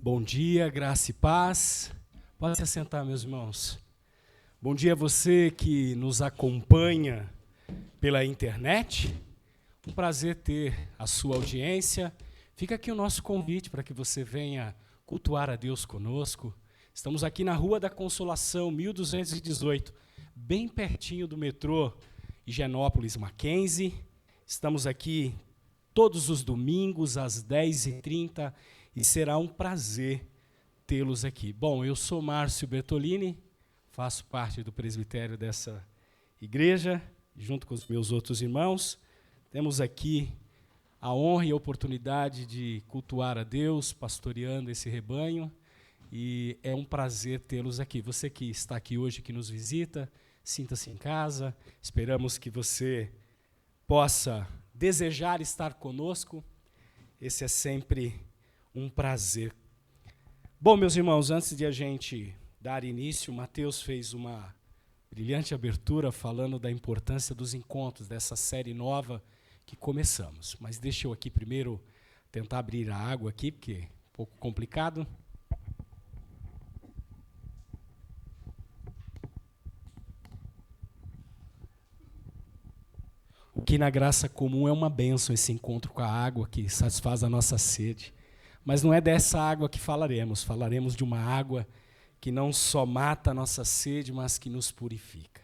Bom dia, graça e paz. Pode se assentar, meus irmãos. Bom dia a você que nos acompanha pela internet. Um prazer ter a sua audiência. Fica aqui o nosso convite para que você venha cultuar a Deus conosco. Estamos aqui na Rua da Consolação, 1218, bem pertinho do metrô Higienópolis Mackenzie. Estamos aqui todos os domingos, às 10h30, e será um prazer tê-los aqui. Bom, eu sou Márcio Bertolini, faço parte do presbitério dessa igreja, junto com os meus outros irmãos. Temos aqui a honra e a oportunidade de cultuar a Deus, pastoreando esse rebanho, e é um prazer tê-los aqui. Você que está aqui hoje, que nos visita, sinta-se em casa. Esperamos que você possa desejar estar conosco. Esse é sempre um prazer. Bom, meus irmãos, antes de a gente dar início, Mateus fez uma brilhante abertura falando da importância dos encontros, dessa série nova que começamos. Mas deixa eu aqui primeiro tentar abrir a água aqui, porque é um pouco complicado. O que na graça comum é uma bênção, esse encontro com a água que satisfaz a nossa sede. Mas não é dessa água que falaremos. Falaremos de uma água que não só mata a nossa sede, mas que nos purifica.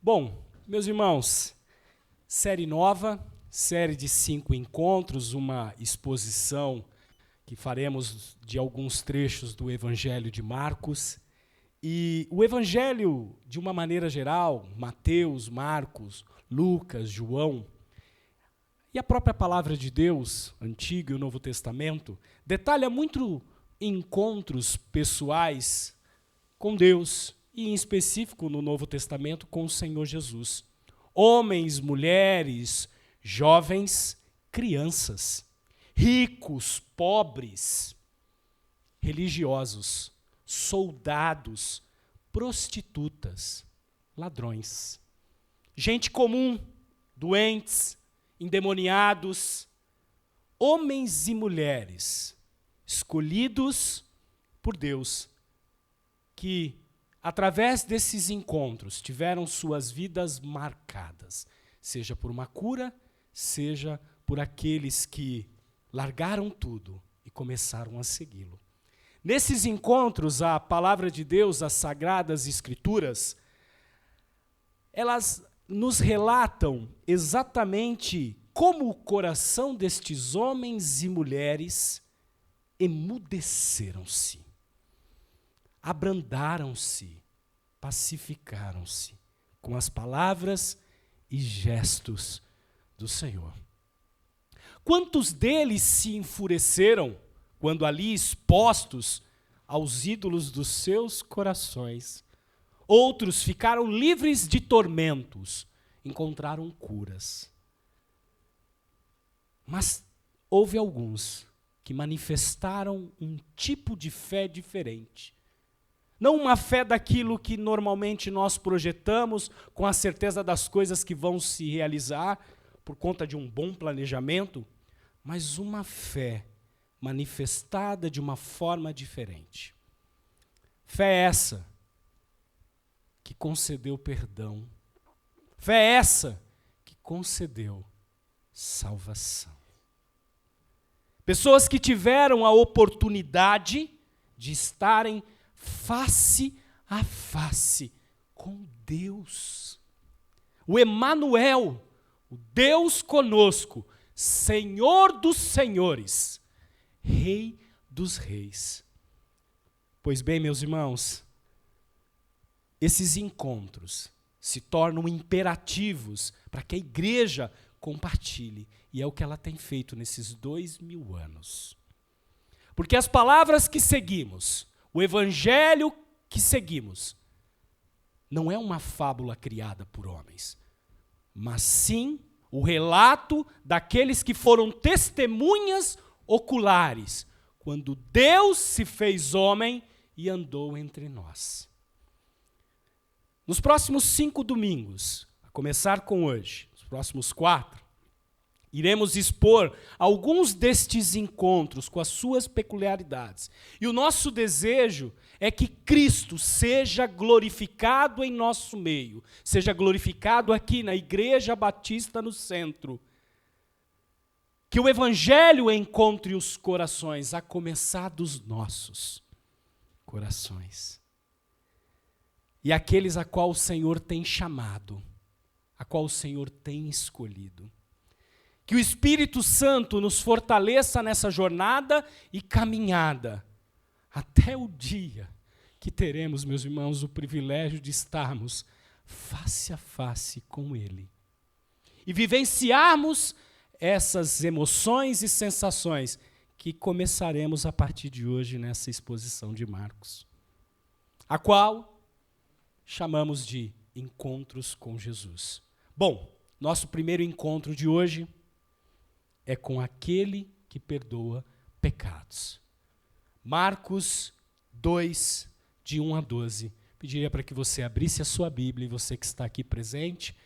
Bom, meus irmãos, série nova, série de 5 encontros, uma exposição que faremos de alguns trechos do Evangelho de Marcos. E o Evangelho, de uma maneira geral, Mateus, Marcos, Lucas, João, e a própria palavra de Deus, Antigo e o Novo Testamento, detalha muito encontros pessoais com Deus, e em específico no Novo Testamento com o Senhor Jesus. Homens, mulheres, jovens, crianças, ricos, pobres, religiosos, soldados, prostitutas, ladrões, gente comum, doentes, endemoniados, homens e mulheres escolhidos por Deus, que, através desses encontros, tiveram suas vidas marcadas, seja por uma cura, seja por aqueles que largaram tudo e começaram a segui-lo. Nesses encontros, a palavra de Deus, as Sagradas Escrituras, elas nos relatam exatamente como o coração destes homens e mulheres emudeceram-se, abrandaram-se, pacificaram-se com as palavras e gestos do Senhor. Quantos deles se enfureceram quando ali expostos aos ídolos dos seus corações? Outros ficaram livres de tormentos, encontraram curas. Mas houve alguns que manifestaram um tipo de fé diferente. Não uma fé daquilo que normalmente nós projetamos com a certeza das coisas que vão se realizar por conta de um bom planejamento, mas uma fé manifestada de uma forma diferente. Fé essa que concedeu perdão. Fé essa que concedeu salvação. Pessoas que tiveram a oportunidade de estarem face a face com Deus. O Emanuel, o Deus conosco, Senhor dos senhores, Rei dos reis. Pois bem, meus irmãos, esses encontros se tornam imperativos para que a igreja compartilhe. E é o que ela tem feito nesses 2000 anos. Porque as palavras que seguimos, o evangelho que seguimos, não é uma fábula criada por homens, mas sim o relato daqueles que foram testemunhas oculares, quando Deus se fez homem e andou entre nós. Nos próximos 5 domingos, a começar com hoje, os próximos 4, Iremos expor alguns destes encontros com as suas peculiaridades. E o nosso desejo é que Cristo seja glorificado em nosso meio, seja glorificado aqui na Igreja Batista no Centro. Que o Evangelho encontre os corações, a começar dos nossos corações. E aqueles a qual o Senhor tem chamado, a qual o Senhor tem escolhido. Que o Espírito Santo nos fortaleça nessa jornada e caminhada, até o dia que teremos, meus irmãos, o privilégio de estarmos face a face com Ele. E vivenciarmos essas emoções e sensações que começaremos a partir de hoje nessa exposição de Marcos, a qual chamamos de Encontros com Jesus. Bom, nosso primeiro encontro de hoje é com aquele que perdoa pecados. Marcos 2, de 1 a 12. Pediria para que você abrisse a sua Bíblia e você que está aqui presente,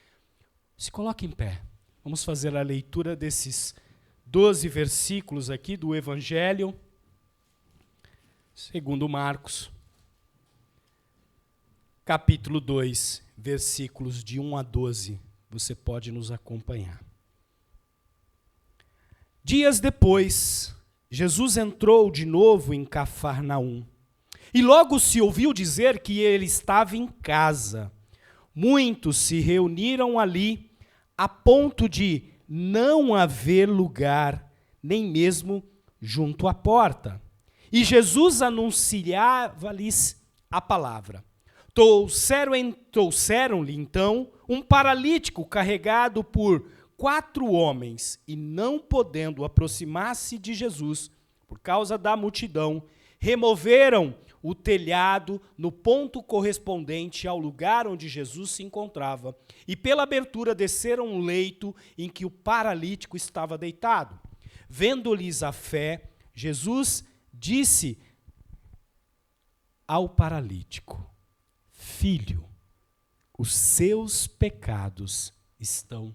se coloque em pé. Vamos fazer a leitura desses 12 versículos aqui do Evangelho, segundo Marcos, capítulo 2, versículos de 1 a 12. Você pode nos acompanhar. Dias depois, Jesus entrou de novo em Cafarnaum, e logo se ouviu dizer que ele estava em casa. Muitos se reuniram ali, a ponto de não haver lugar, nem mesmo junto à porta. E Jesus anunciava-lhes a palavra. Trouxeram-lhe, então, um paralítico carregado por 4 homens, e não podendo aproximar-se de Jesus, por causa da multidão, removeram o telhado no ponto correspondente ao lugar onde Jesus se encontrava, e pela abertura desceram um leito em que o paralítico estava deitado. Vendo-lhes a fé, Jesus disse ao paralítico: Filho, os seus pecados estão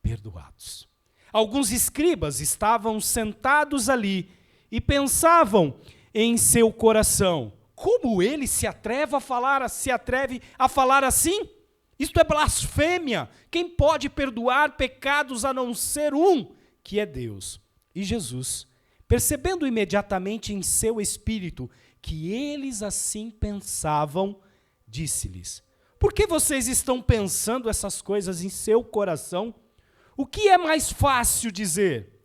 perdoados. Alguns escribas estavam sentados ali e pensavam em seu coração: como ele se atreve a falar assim? Isto é blasfêmia. Quem pode perdoar pecados a não ser um, que é Deus? E Jesus, percebendo imediatamente em seu espírito que eles assim pensavam, disse-lhes: por que vocês estão pensando essas coisas em seu coração? O que é mais fácil dizer?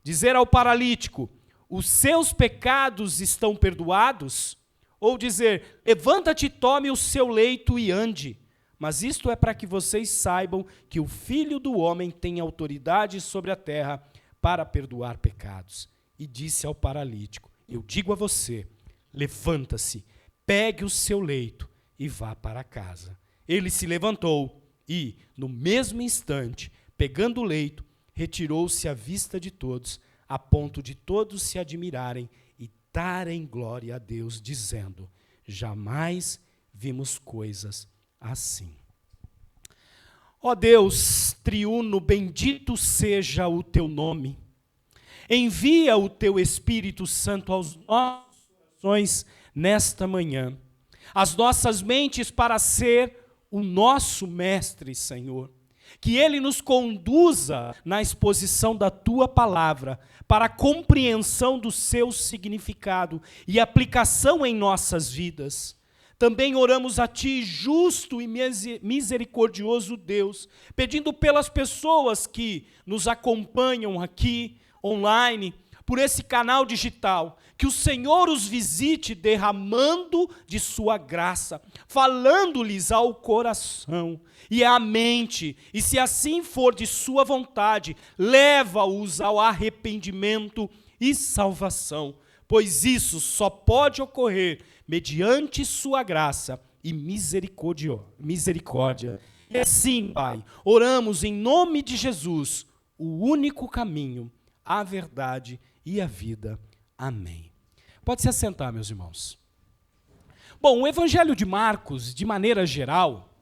Dizer ao paralítico: os seus pecados estão perdoados? Ou dizer: levanta-te, tome o seu leito e ande? Mas isto é para que vocês saibam que o Filho do Homem tem autoridade sobre a terra para perdoar pecados. E disse ao paralítico: eu digo a você, levanta-se, pegue o seu leito e vá para casa. Ele se levantou e, no mesmo instante, pegando o leito, retirou-se à vista de todos, a ponto de todos se admirarem e darem glória a Deus, dizendo: jamais vimos coisas assim. Ó Deus, triuno, bendito seja o teu nome. Envia o teu Espírito Santo aos nossos corações nesta manhã, as nossas mentes para ser o nosso mestre, Senhor. Que Ele nos conduza na exposição da Tua palavra, para a compreensão do seu significado e aplicação em nossas vidas. Também oramos a Ti, justo e misericordioso Deus, pedindo pelas pessoas que nos acompanham aqui, online, por esse canal digital, que o Senhor os visite derramando de sua graça, falando-lhes ao coração e à mente, e se assim for de sua vontade, leva-os ao arrependimento e salvação, pois isso só pode ocorrer mediante sua graça e misericórdia. E assim, Pai, oramos em nome de Jesus, o único caminho, a verdade e a vida. Amém. Pode se assentar, meus irmãos. Bom, o Evangelho de Marcos, de maneira geral,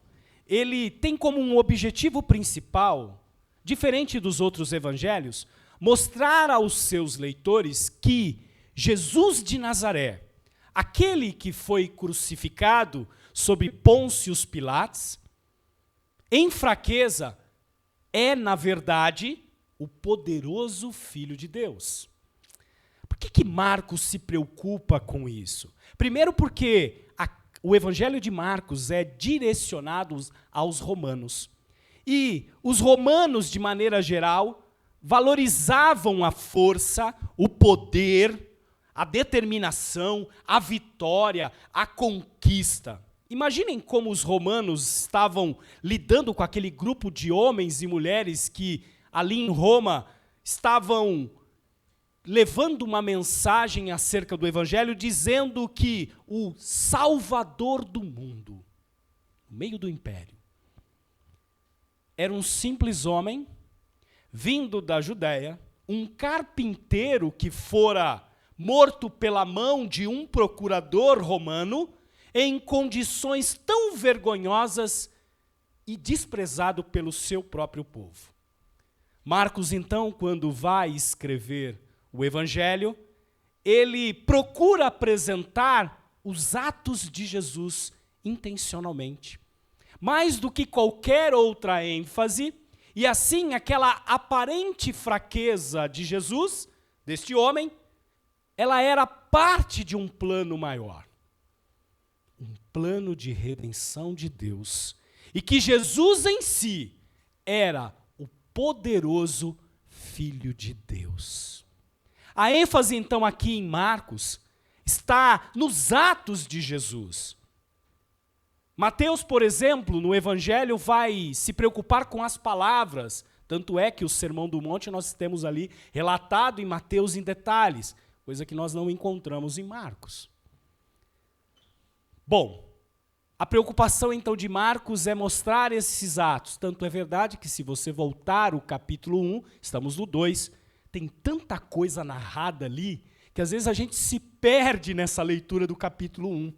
ele tem como um objetivo principal diferente dos outros evangelhos, mostrar aos seus leitores que Jesus de Nazaré, aquele que foi crucificado sob Pôncio Pilatos, em fraqueza, é, na verdade, o poderoso Filho de Deus. Por que Marcos se preocupa com isso? Primeiro porque o Evangelho de Marcos é direcionado aos romanos. E os romanos, de maneira geral, valorizavam a força, o poder, a determinação, a vitória, a conquista. Imaginem como os romanos estavam lidando com aquele grupo de homens e mulheres que, ali em Roma, estavam levando uma mensagem acerca do Evangelho, dizendo que o Salvador do mundo, no meio do império, era um simples homem, vindo da Judéia, um carpinteiro que fora morto pela mão de um procurador romano, em condições tão vergonhosas e desprezado pelo seu próprio povo. Marcos, então, quando vai escrever o Evangelho, ele procura apresentar os atos de Jesus intencionalmente. Mais do que qualquer outra ênfase, e assim aquela aparente fraqueza de Jesus, deste homem, ela era parte de um plano maior. Um plano de redenção de Deus. E que Jesus em si era o poderoso Filho de Deus. A ênfase, então, aqui em Marcos, está nos atos de Jesus. Mateus, por exemplo, no Evangelho, vai se preocupar com as palavras, tanto é que o Sermão do Monte nós temos ali relatado em Mateus em detalhes, coisa que nós não encontramos em Marcos. Bom, a preocupação então de Marcos é mostrar esses atos, tanto é verdade que se você voltar o capítulo 1, estamos no 2, tem tanta coisa narrada ali, que às vezes a gente se perde nessa leitura do capítulo 1.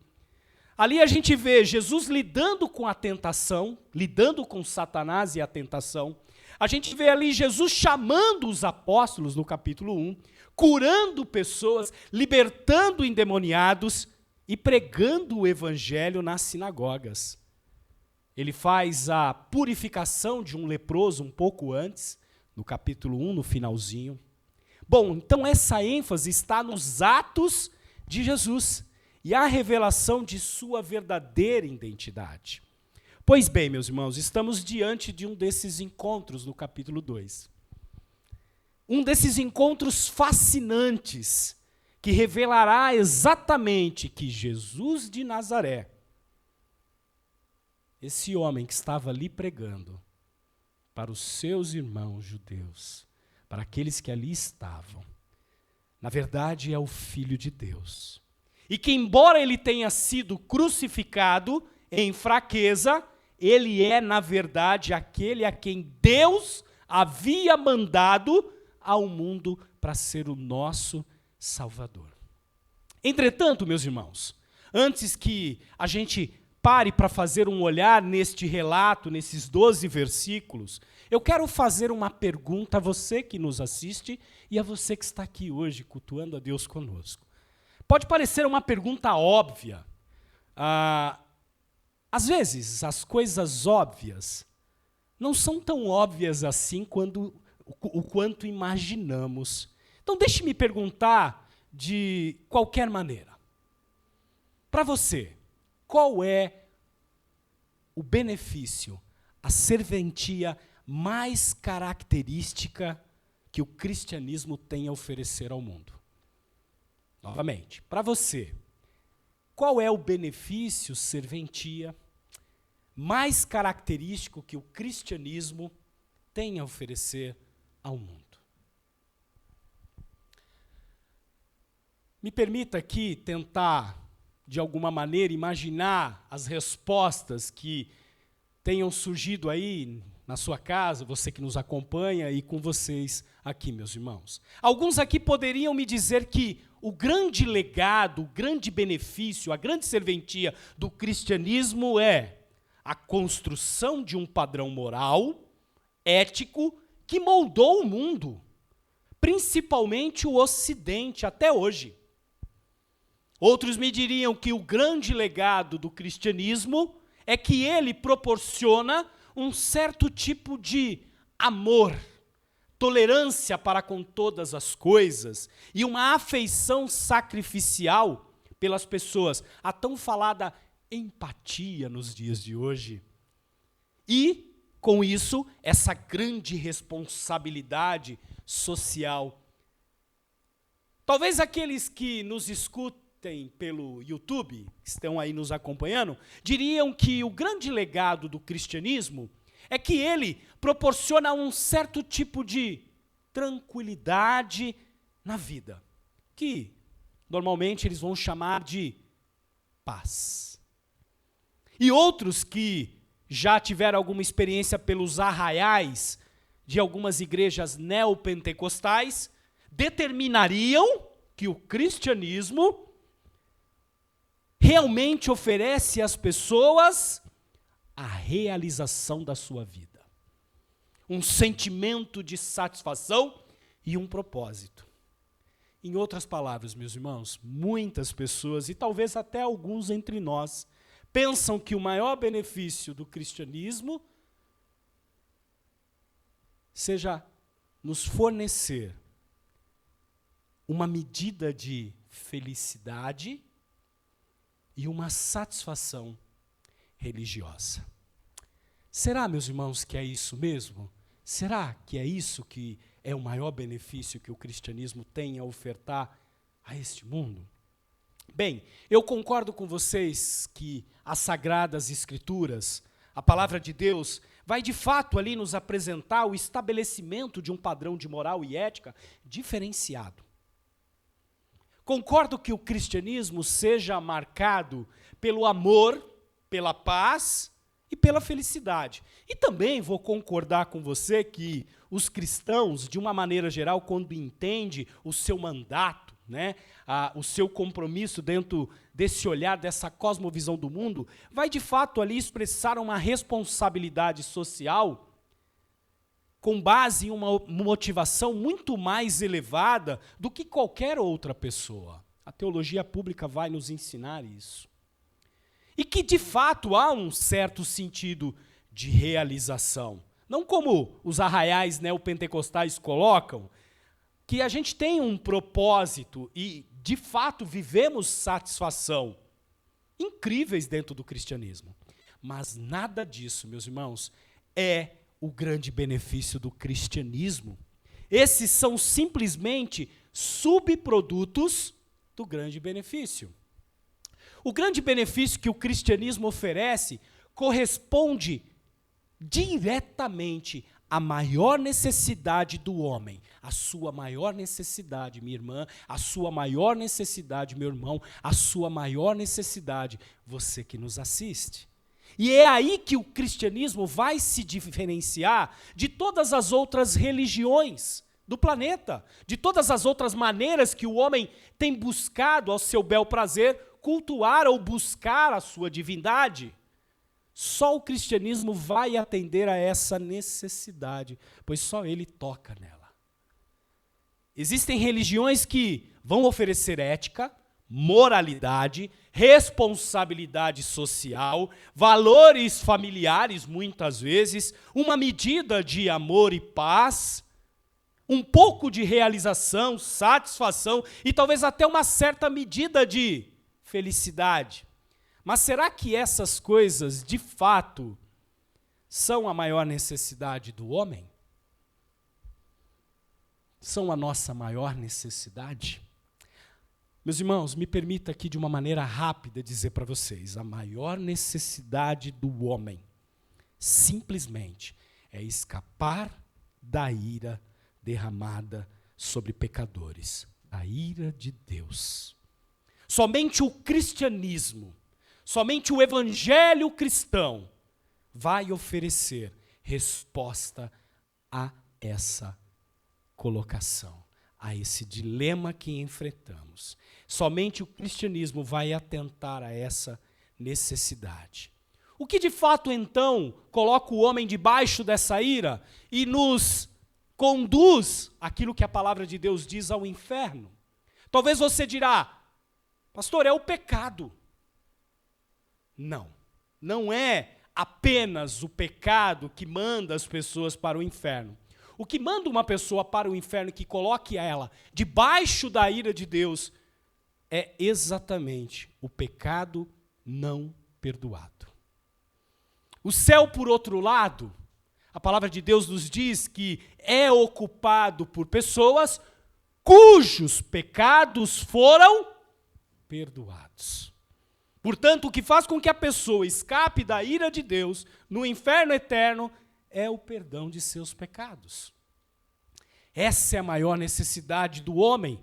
Ali a gente vê Jesus lidando com a tentação, lidando com Satanás e a tentação. A gente vê ali Jesus chamando os apóstolos no capítulo 1, curando pessoas, libertando endemoniados e pregando o evangelho nas sinagogas. Ele faz a purificação de um leproso um pouco antes, no capítulo 1, no finalzinho. Bom, então essa ênfase está nos atos de Jesus e a revelação de sua verdadeira identidade. Pois bem, meus irmãos, estamos diante de um desses encontros no capítulo 2. Um desses encontros fascinantes, que revelará exatamente que Jesus de Nazaré, esse homem que estava ali pregando para os seus irmãos judeus, para aqueles que ali estavam, na verdade é o Filho de Deus. E que, embora ele tenha sido crucificado em fraqueza, ele é, na verdade, aquele a quem Deus havia mandado ao mundo para ser o nosso Salvador. Entretanto, meus irmãos, antes que a gente pare para fazer um olhar neste relato, nesses 12 versículos, eu quero fazer uma pergunta a você que nos assiste e a você que está aqui hoje cultuando a Deus conosco. Pode parecer uma pergunta óbvia. Às vezes, as coisas óbvias não são tão óbvias assim o quanto imaginamos. Então, deixe-me perguntar de qualquer maneira. Para você, qual é o benefício, a serventia mais característica que o cristianismo tem a oferecer ao mundo? Novamente, para você, qual é o benefício, serventia mais característico que o cristianismo tem a oferecer ao mundo? Me permita aqui tentar, de alguma maneira, imaginar as respostas que tenham surgido aí na sua casa, você que nos acompanha e com vocês aqui, meus irmãos. Alguns aqui poderiam me dizer que o grande legado, o grande benefício, a grande serventia do cristianismo é a construção de um padrão moral, ético, que moldou o mundo, principalmente o Ocidente, até hoje. Outros me diriam que o grande legado do cristianismo é que ele proporciona um certo tipo de amor, tolerância para com todas as coisas e uma afeição sacrificial pelas pessoas, a tão falada empatia nos dias de hoje. E, com isso, essa grande responsabilidade social. Talvez aqueles que nos escutem pelo YouTube, que estão aí nos acompanhando, diriam que o grande legado do cristianismo é que ele proporciona um certo tipo de tranquilidade na vida, que normalmente eles vão chamar de paz. E outros que já tiveram alguma experiência pelos arraiais de algumas igrejas neopentecostais, determinariam que o cristianismo realmente oferece às pessoas a realização da sua vida, um sentimento de satisfação e um propósito. Em outras palavras, meus irmãos, muitas pessoas, e talvez até alguns entre nós, pensam que o maior benefício do cristianismo seja nos fornecer uma medida de felicidade e uma satisfação religiosa. Será, meus irmãos, que é isso mesmo? Será que é isso que é o maior benefício que o cristianismo tem a ofertar a este mundo? Bem, eu concordo com vocês que as Sagradas Escrituras, a palavra de Deus, vai de fato ali nos apresentar o estabelecimento de um padrão de moral e ética diferenciado. Concordo que o cristianismo seja marcado pelo amor, pela paz e pela felicidade. E também vou concordar com você que os cristãos, de uma maneira geral, quando entendem o seu mandato, o seu compromisso dentro desse olhar, dessa cosmovisão do mundo, vai de fato ali expressar uma responsabilidade social com base em uma motivação muito mais elevada do que qualquer outra pessoa. A teologia pública vai nos ensinar isso. E que, de fato, há um certo sentido de realização. Não como os arraiais neopentecostais colocam, que a gente tem um propósito e, de fato, vivemos satisfação incríveis dentro do cristianismo. Mas nada disso, meus irmãos, é o grande benefício do cristianismo. Esses são simplesmente subprodutos do grande benefício. O grande benefício que o cristianismo oferece corresponde diretamente à maior necessidade do homem. A sua maior necessidade, minha irmã, a sua maior necessidade, meu irmão, a sua maior necessidade, você que nos assiste. E é aí que o cristianismo vai se diferenciar de todas as outras religiões do planeta, de todas as outras maneiras que o homem tem buscado ao seu bel prazer cultuar ou buscar a sua divindade. Só o cristianismo vai atender a essa necessidade, pois só ele toca nela. Existem religiões que vão oferecer ética, moralidade, responsabilidade social, valores familiares, muitas vezes, uma medida de amor e paz, um pouco de realização, satisfação e talvez até uma certa medida de felicidade. Mas será que essas coisas, de fato, são a maior necessidade do homem? São a nossa maior necessidade? Meus irmãos, me permita aqui de uma maneira rápida dizer para vocês, a maior necessidade do homem, simplesmente, é escapar da ira derramada sobre pecadores, a ira de Deus. Somente o cristianismo, somente o evangelho cristão vai oferecer resposta a essa colocação, a esse dilema que enfrentamos. Somente o cristianismo vai atentar a essa necessidade. O que de fato, então, coloca o homem debaixo dessa ira e nos conduz aquilo que a palavra de Deus diz ao inferno. Talvez você dirá, pastor, é o pecado. Não, não é apenas o pecado que manda as pessoas para o inferno. O que manda uma pessoa para o inferno e que coloque ela debaixo da ira de Deus é exatamente o pecado não perdoado. O céu, por outro lado, a palavra de Deus nos diz que é ocupado por pessoas cujos pecados foram perdoados. Portanto, o que faz com que a pessoa escape da ira de Deus no inferno eterno é o perdão de seus pecados. Essa é a maior necessidade do homem,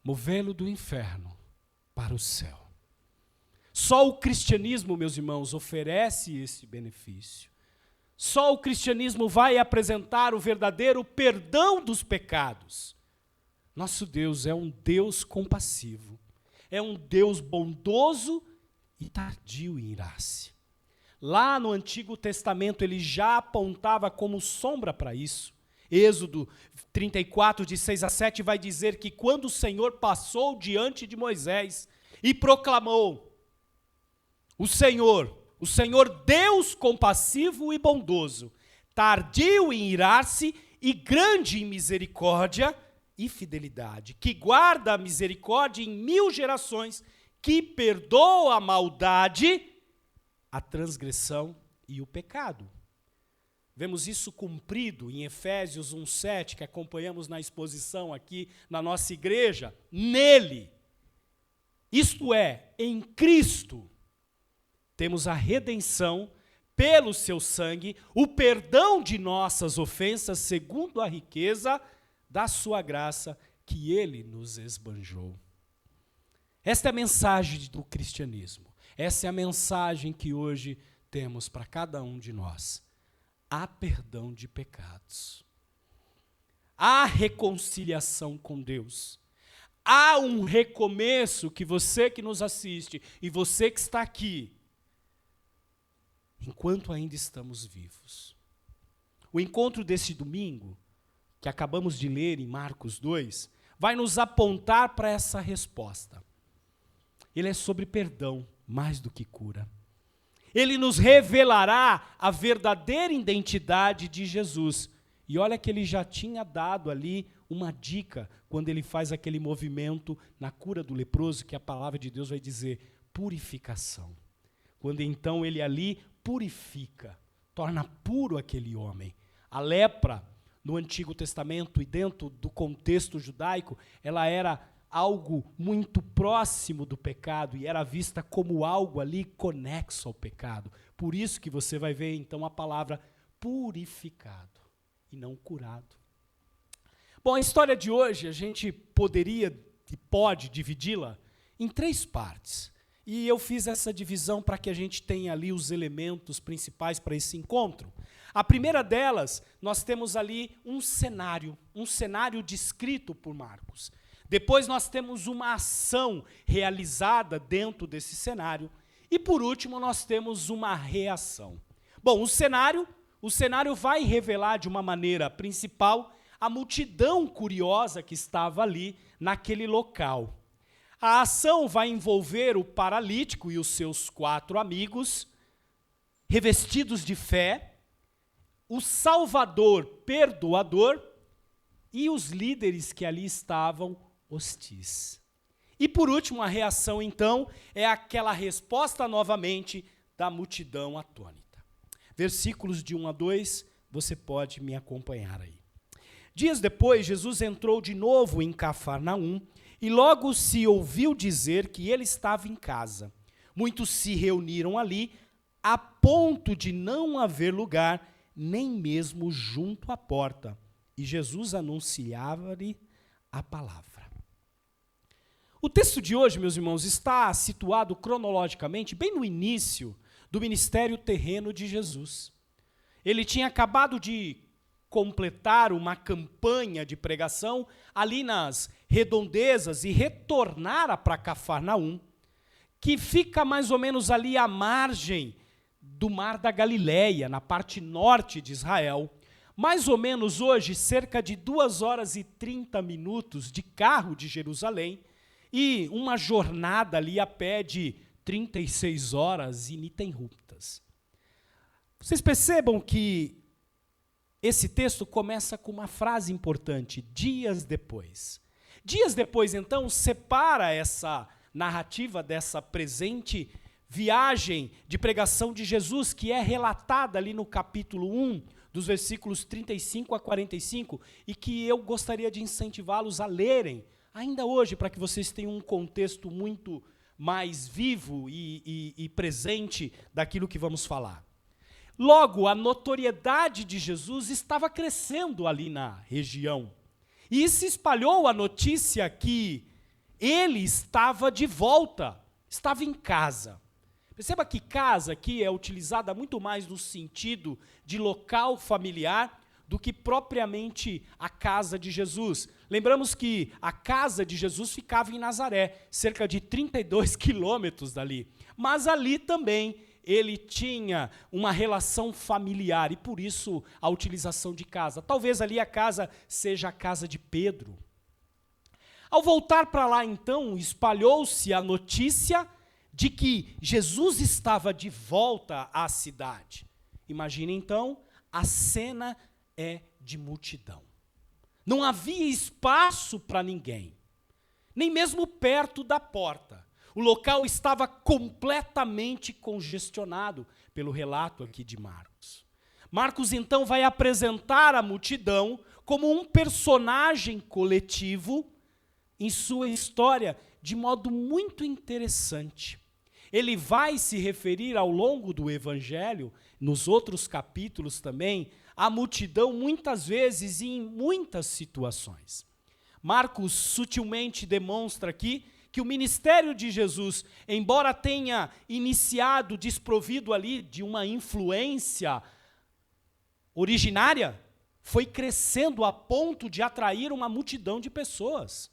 movê-lo do inferno para o céu. Só o cristianismo, meus irmãos, oferece esse benefício. Só o cristianismo vai apresentar o verdadeiro perdão dos pecados. Nosso Deus é um Deus compassivo, é um Deus bondoso e tardio em irar-se. Lá no Antigo Testamento ele já apontava como sombra para isso. Êxodo 34, de 6 a 7, vai dizer que quando o Senhor passou diante de Moisés e proclamou, o Senhor Deus compassivo e bondoso, tardio em irar-se e grande em misericórdia e fidelidade, que guarda a misericórdia em 1000 gerações, que perdoa a maldade, a transgressão e o pecado. Vemos isso cumprido em Efésios 1:7, que acompanhamos na exposição aqui na nossa igreja. Nele, isto é, em Cristo, temos a redenção pelo seu sangue, o perdão de nossas ofensas, segundo a riqueza da sua graça, que ele nos esbanjou. Esta é a mensagem do cristianismo. Essa é a mensagem que hoje temos para cada um de nós. Há perdão de pecados. Há reconciliação com Deus. Há um recomeço que você que nos assiste e você que está aqui, enquanto ainda estamos vivos. O encontro desse domingo, que acabamos de ler em Marcos 2, vai nos apontar para essa resposta. Ele é sobre perdão, mais do que cura. Ele nos revelará a verdadeira identidade de Jesus. E olha que ele já tinha dado ali uma dica, quando ele faz aquele movimento na cura do leproso, que a palavra de Deus vai dizer purificação. Quando então ele ali purifica, torna puro aquele homem. A lepra, no Antigo Testamento e dentro do contexto judaico, ela era algo muito próximo do pecado e era vista como algo ali conexo ao pecado. Por isso que você vai ver então a palavra purificado e não curado. Bom, a história de hoje a gente poderia e pode dividi-la em 3 partes. E eu fiz essa divisão para que a gente tenha ali os elementos principais para esse encontro. A primeira delas, nós temos ali um cenário descrito por Marcos. Depois nós temos uma ação realizada dentro desse cenário. E por último nós temos uma reação. Bom, o cenário vai revelar de uma maneira principal a multidão curiosa que estava ali naquele local. A ação vai envolver o paralítico e os seus 4 amigos, revestidos de fé, o Salvador perdoador e os líderes que ali estavam hostis. E por último, a reação então é aquela resposta novamente da multidão atônita. Versículos de 1 a 2, você pode me acompanhar aí. Dias depois, Jesus entrou de novo em Cafarnaum e logo se ouviu dizer que ele estava em casa. Muitos se reuniram ali a ponto de não haver lugar nem mesmo junto à porta. E Jesus anunciava-lhe a palavra. O texto de hoje, meus irmãos, está situado cronologicamente bem no início do ministério terreno de Jesus. Ele tinha acabado de completar uma campanha de pregação ali nas redondezas e retornara para Cafarnaum, que fica mais ou menos ali à margem do Mar da Galileia, na parte norte de Israel, mais ou menos hoje, cerca de 2 horas e 30 minutos de carro de Jerusalém e uma jornada ali a pé de 36 horas ininterruptas. Vocês percebam que esse texto começa com uma frase importante, dias depois. Dias depois, então, separa essa narrativa dessa presente viagem de pregação de Jesus, que é relatada ali no capítulo 1, dos versículos 35 a 45, e que eu gostaria de incentivá-los a lerem, ainda hoje, para que vocês tenham um contexto muito mais vivo e presente daquilo que vamos falar. Logo, a notoriedade de Jesus estava crescendo ali na região. E se espalhou a notícia que ele estava de volta, estava em casa. Perceba que casa aqui é utilizada muito mais no sentido de local familiar do que propriamente a casa de Jesus. Lembramos que a casa de Jesus ficava em Nazaré, cerca de 32 quilômetros dali. Mas ali também ele tinha uma relação familiar e por isso a utilização de casa. Talvez ali a casa seja a casa de Pedro. Ao voltar para lá então, espalhou-se a notícia de que Jesus estava de volta à cidade. Imagine então, a cena é de multidão. Não havia espaço para ninguém, nem mesmo perto da porta. O local estava completamente congestionado, pelo relato aqui de Marcos. Marcos, então, vai apresentar a multidão como um personagem coletivo em sua história, de modo muito interessante. Ele vai se referir ao longo do Evangelho, nos outros capítulos também, à multidão muitas vezes e em muitas situações. Marcos sutilmente demonstra aqui que o ministério de Jesus, embora tenha iniciado desprovido ali de uma influência originária, foi crescendo a ponto de atrair uma multidão de pessoas.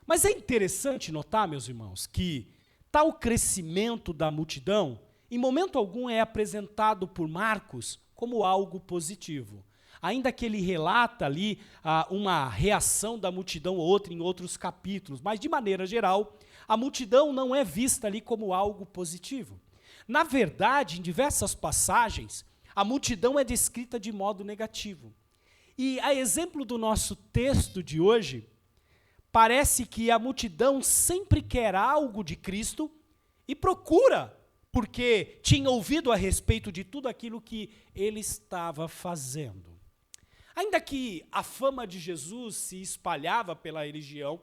Mas é interessante notar, meus irmãos, que tal crescimento da multidão, em momento algum é apresentado por Marcos como algo positivo. Ainda que ele relata ali uma reação da multidão ou outra em outros capítulos, mas de maneira geral, a multidão não é vista ali como algo positivo. Na verdade, em diversas passagens, a multidão é descrita de modo negativo. E a exemplo do nosso texto de hoje, parece que a multidão sempre quer algo de Cristo e procura, porque tinha ouvido a respeito de tudo aquilo que ele estava fazendo. Ainda que a fama de Jesus se espalhava pela região,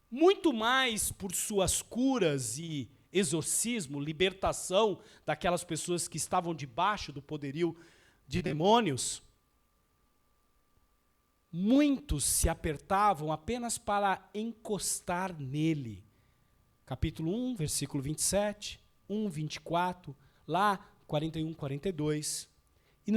muito mais por suas curas e exorcismo, libertação daquelas pessoas que estavam debaixo do poderio de demônios, muitos se apertavam apenas para encostar nele. Capítulo 1, versículo 27, 1, 24, lá 41, 42. E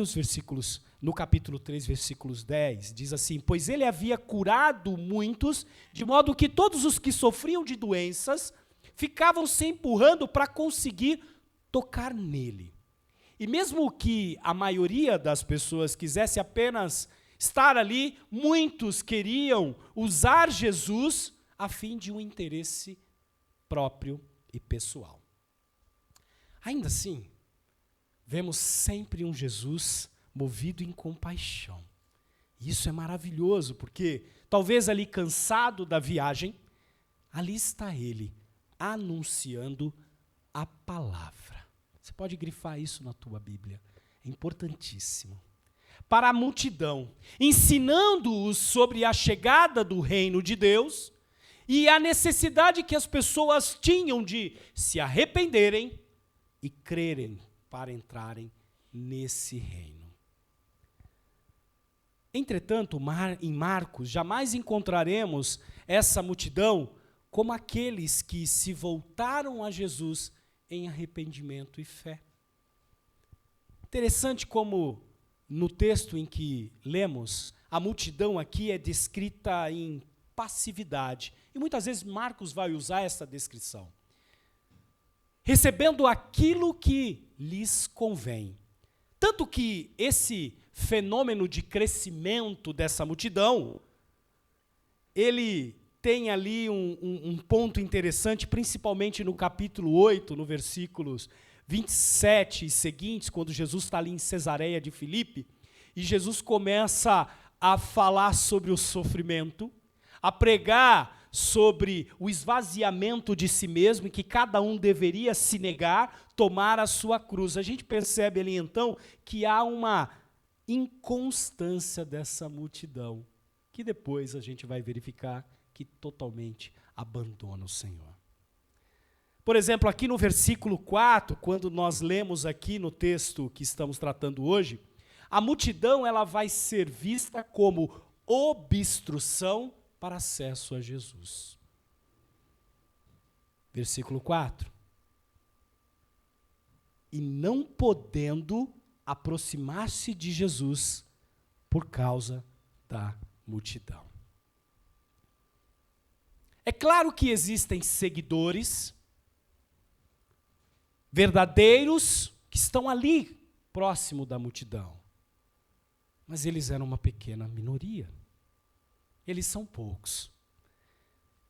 no capítulo 3, versículos 10, diz assim: pois ele havia curado muitos, de modo que todos os que sofriam de doenças ficavam se empurrando para conseguir tocar nele. E mesmo que a maioria das pessoas quisesse apenas estar ali, muitos queriam usar Jesus a fim de um interesse próprio e pessoal. Ainda assim, vemos sempre um Jesus movido em compaixão. E isso é maravilhoso, porque talvez ali cansado da viagem, ali está ele, anunciando a palavra. Você pode grifar isso na tua Bíblia, é importantíssimo. Para a multidão, ensinando-os sobre a chegada do reino de Deus e a necessidade que as pessoas tinham de se arrependerem e crerem para entrarem nesse reino. Entretanto, em Marcos, jamais encontraremos essa multidão como aqueles que se voltaram a Jesus em arrependimento e fé. Interessante como no texto em que lemos, a multidão aqui é descrita em passividade. E muitas vezes Marcos vai usar essa descrição. Recebendo aquilo que lhes convém. Tanto que esse fenômeno de crescimento dessa multidão, ele tem ali um ponto interessante, principalmente no capítulo 8, no versículos 27 e seguintes, quando Jesus está ali em Cesareia de Filipe, e Jesus começa a falar sobre o sofrimento, a pregar sobre o esvaziamento de si mesmo, e que cada um deveria se negar, tomar a sua cruz. A gente percebe ali então que há uma inconstância dessa multidão, que depois a gente vai verificar que totalmente abandona o Senhor. Por exemplo, aqui no versículo 4, quando nós lemos aqui no texto que estamos tratando hoje, a multidão ela vai ser vista como obstrução para acesso a Jesus. Versículo 4. E não podendo aproximar-se de Jesus por causa da multidão. É claro que existem seguidores verdadeiros que estão ali, próximo da multidão. Mas eles eram uma pequena minoria. Eles são poucos.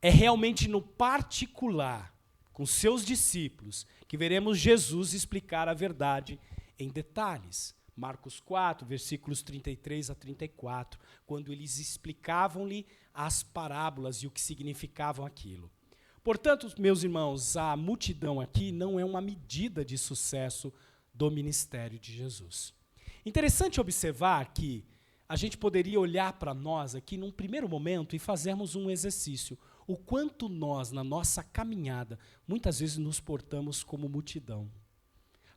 É realmente no particular, com seus discípulos, que veremos Jesus explicar a verdade em detalhes. Marcos 4, versículos 33 a 34, quando eles explicavam-lhe as parábolas e o que significavam aquilo. Portanto, meus irmãos, a multidão aqui não é uma medida de sucesso do ministério de Jesus. Interessante observar que a gente poderia olhar para nós aqui num primeiro momento e fazermos um exercício. O quanto nós, na nossa caminhada, muitas vezes nos portamos como multidão.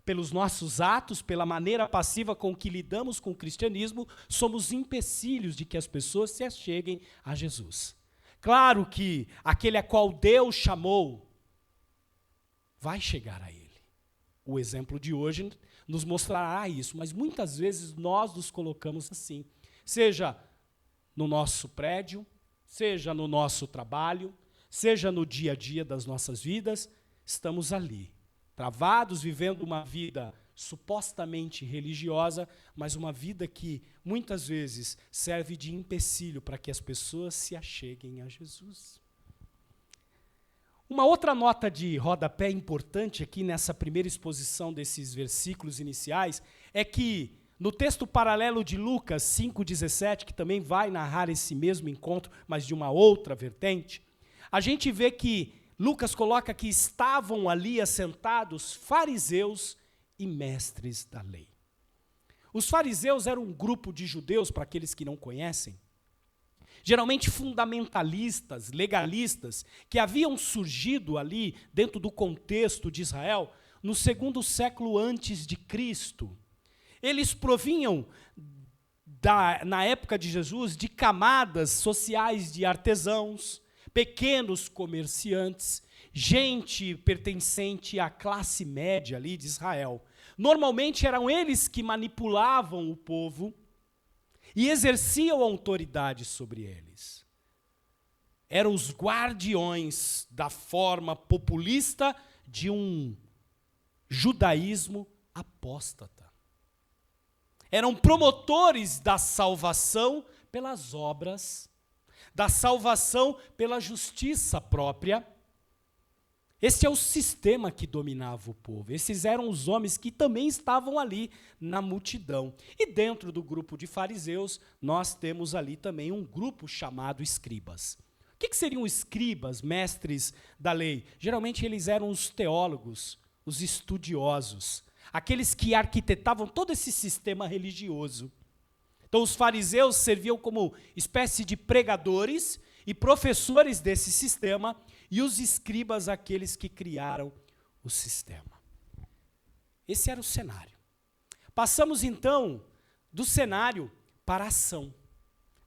Pelos nossos atos, pela maneira passiva com que lidamos com o cristianismo, somos empecilhos de que as pessoas se acheguem a Jesus. Claro que aquele a qual Deus chamou vai chegar a Ele. O exemplo de hoje nos mostrará isso, mas muitas vezes nós nos colocamos assim, seja no nosso prédio, seja no nosso trabalho, seja no dia a dia das nossas vidas, estamos ali, travados, vivendo uma vida supostamente religiosa, mas uma vida que muitas vezes serve de empecilho para que as pessoas se acheguem a Jesus. Uma outra nota de rodapé importante aqui nessa primeira exposição desses versículos iniciais é que no texto paralelo de Lucas 5,17, que também vai narrar esse mesmo encontro, mas de uma outra vertente, a gente vê que Lucas coloca que estavam ali assentados fariseus e mestres da lei. Os fariseus eram um grupo de judeus, para aqueles que não conhecem, geralmente fundamentalistas, legalistas, que haviam surgido ali dentro do contexto de Israel no 2º século antes de Cristo. Eles provinham, na época de Jesus, de camadas sociais de artesãos, pequenos comerciantes, gente pertencente à classe média ali de Israel. Normalmente eram eles que manipulavam o povo e exerciam autoridade sobre eles. Eram os guardiões da forma populista de um judaísmo apóstata. Eram promotores da salvação pelas obras, da salvação pela justiça própria. Esse é o sistema que dominava o povo. Esses eram os homens que também estavam ali na multidão. E dentro do grupo de fariseus, nós temos ali também um grupo chamado escribas. O que seriam escribas, mestres da lei? Geralmente eles eram os teólogos, os estudiosos, aqueles que arquitetavam todo esse sistema religioso. Então os fariseus serviam como espécie de pregadores e professores desse sistema, e os escribas aqueles que criaram o sistema. Esse era o cenário. Passamos então do cenário para a ação.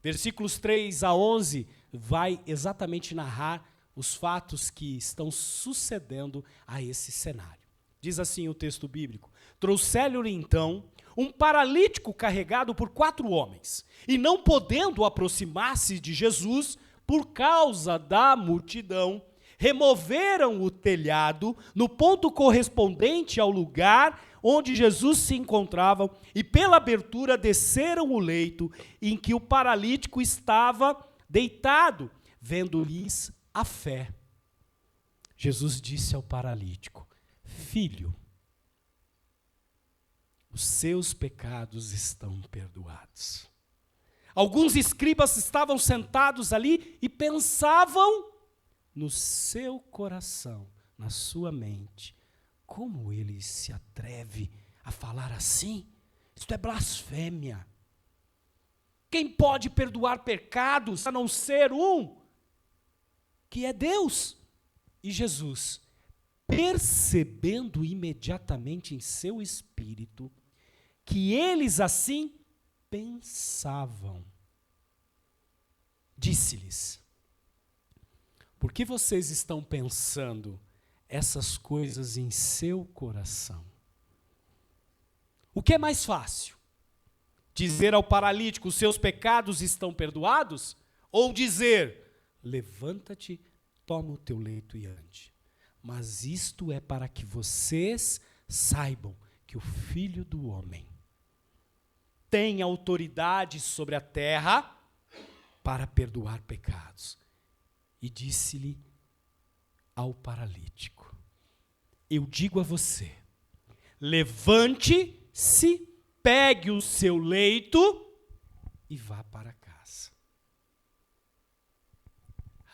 Versículos 3 a 11 vai exatamente narrar os fatos que estão sucedendo a esse cenário. Diz assim o texto bíblico: trouxeram-lhe então um paralítico carregado por 4 homens, e não podendo aproximar-se de Jesus por causa da multidão, removeram o telhado no ponto correspondente ao lugar onde Jesus se encontrava e pela abertura desceram o leito em que o paralítico estava deitado, vendo-lhes a fé. Jesus disse ao paralítico: filho, os seus pecados estão perdoados. Alguns escribas estavam sentados ali e pensavam no seu coração, na sua mente: como ele se atreve a falar assim? Isto é blasfêmia. Quem pode perdoar pecados a não ser um, que é Deus? E Jesus, percebendo imediatamente em seu espírito que eles assim pensavam, disse-lhes: por que vocês estão pensando essas coisas em seu coração? O que é mais fácil? Dizer ao paralítico: os seus pecados estão perdoados? Ou dizer: levanta-te, toma o teu leito e ande? Mas isto é para que vocês saibam que o Filho do Homem tem autoridade sobre a terra para perdoar pecados. E disse-lhe ao paralítico: eu digo a você, levante-se, pegue o seu leito e vá para casa.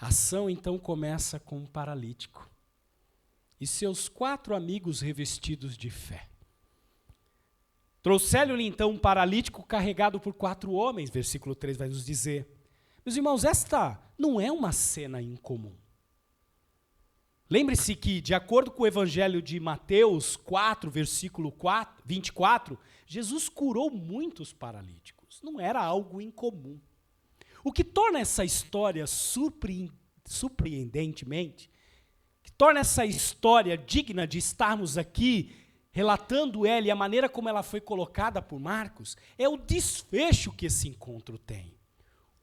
A ação então começa com um paralítico e seus 4 amigos revestidos de fé. Trouxeram-lhe então um paralítico carregado por 4 homens, versículo 3 vai nos dizer. Meus irmãos, esta não é uma cena incomum. Lembre-se que, de acordo com o Evangelho de Mateus 4, versículo 24, Jesus curou muitos paralíticos. Não era algo incomum. O que torna essa história surpreendentemente, que torna essa história digna de estarmos aqui relatando ela e a maneira como ela foi colocada por Marcos, é o desfecho que esse encontro tem.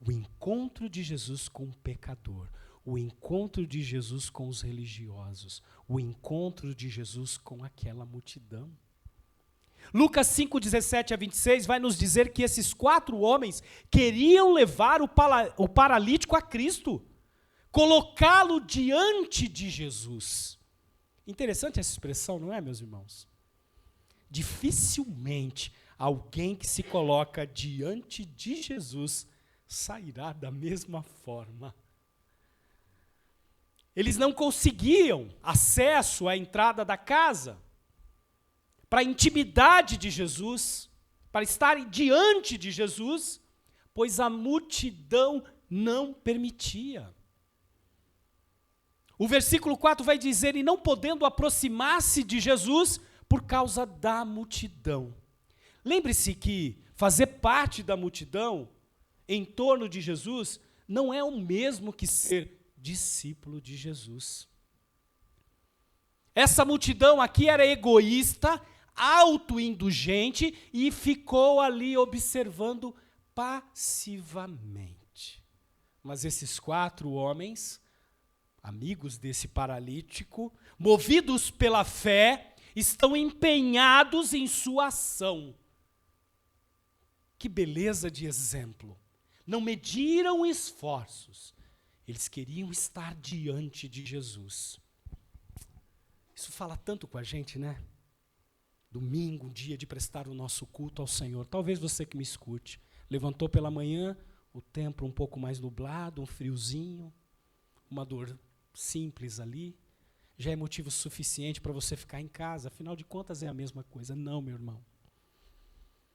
O encontro de Jesus com o pecador, o encontro de Jesus com os religiosos, o encontro de Jesus com aquela multidão. Lucas 5, 17 a 26 vai nos dizer que esses 4 homens queriam levar o paralítico a Cristo, colocá-lo diante de Jesus. Interessante essa expressão, não é, meus irmãos? Dificilmente alguém que se coloca diante de Jesus sairá da mesma forma. Eles não conseguiam acesso à entrada da casa, para a intimidade de Jesus, para estarem diante de Jesus, pois a multidão não permitia. O versículo 4 vai dizer: e não podendo aproximar-se de Jesus por causa da multidão. Lembre-se que fazer parte da multidão em torno de Jesus não é o mesmo que ser discípulo de Jesus. Essa multidão aqui era egoísta, autoindulgente e ficou ali observando passivamente. Mas esses 4 homens, amigos desse paralítico, movidos pela fé, estão empenhados em sua ação. Que beleza de exemplo! Não mediram esforços, eles queriam estar diante de Jesus. Isso fala tanto com a gente, né? Domingo, um dia de prestar o nosso culto ao Senhor. Talvez você que me escute, levantou pela manhã, o tempo um pouco mais nublado, um friozinho, uma dor simples ali, já é motivo suficiente para você ficar em casa. Afinal de contas é a mesma coisa. Não, meu irmão.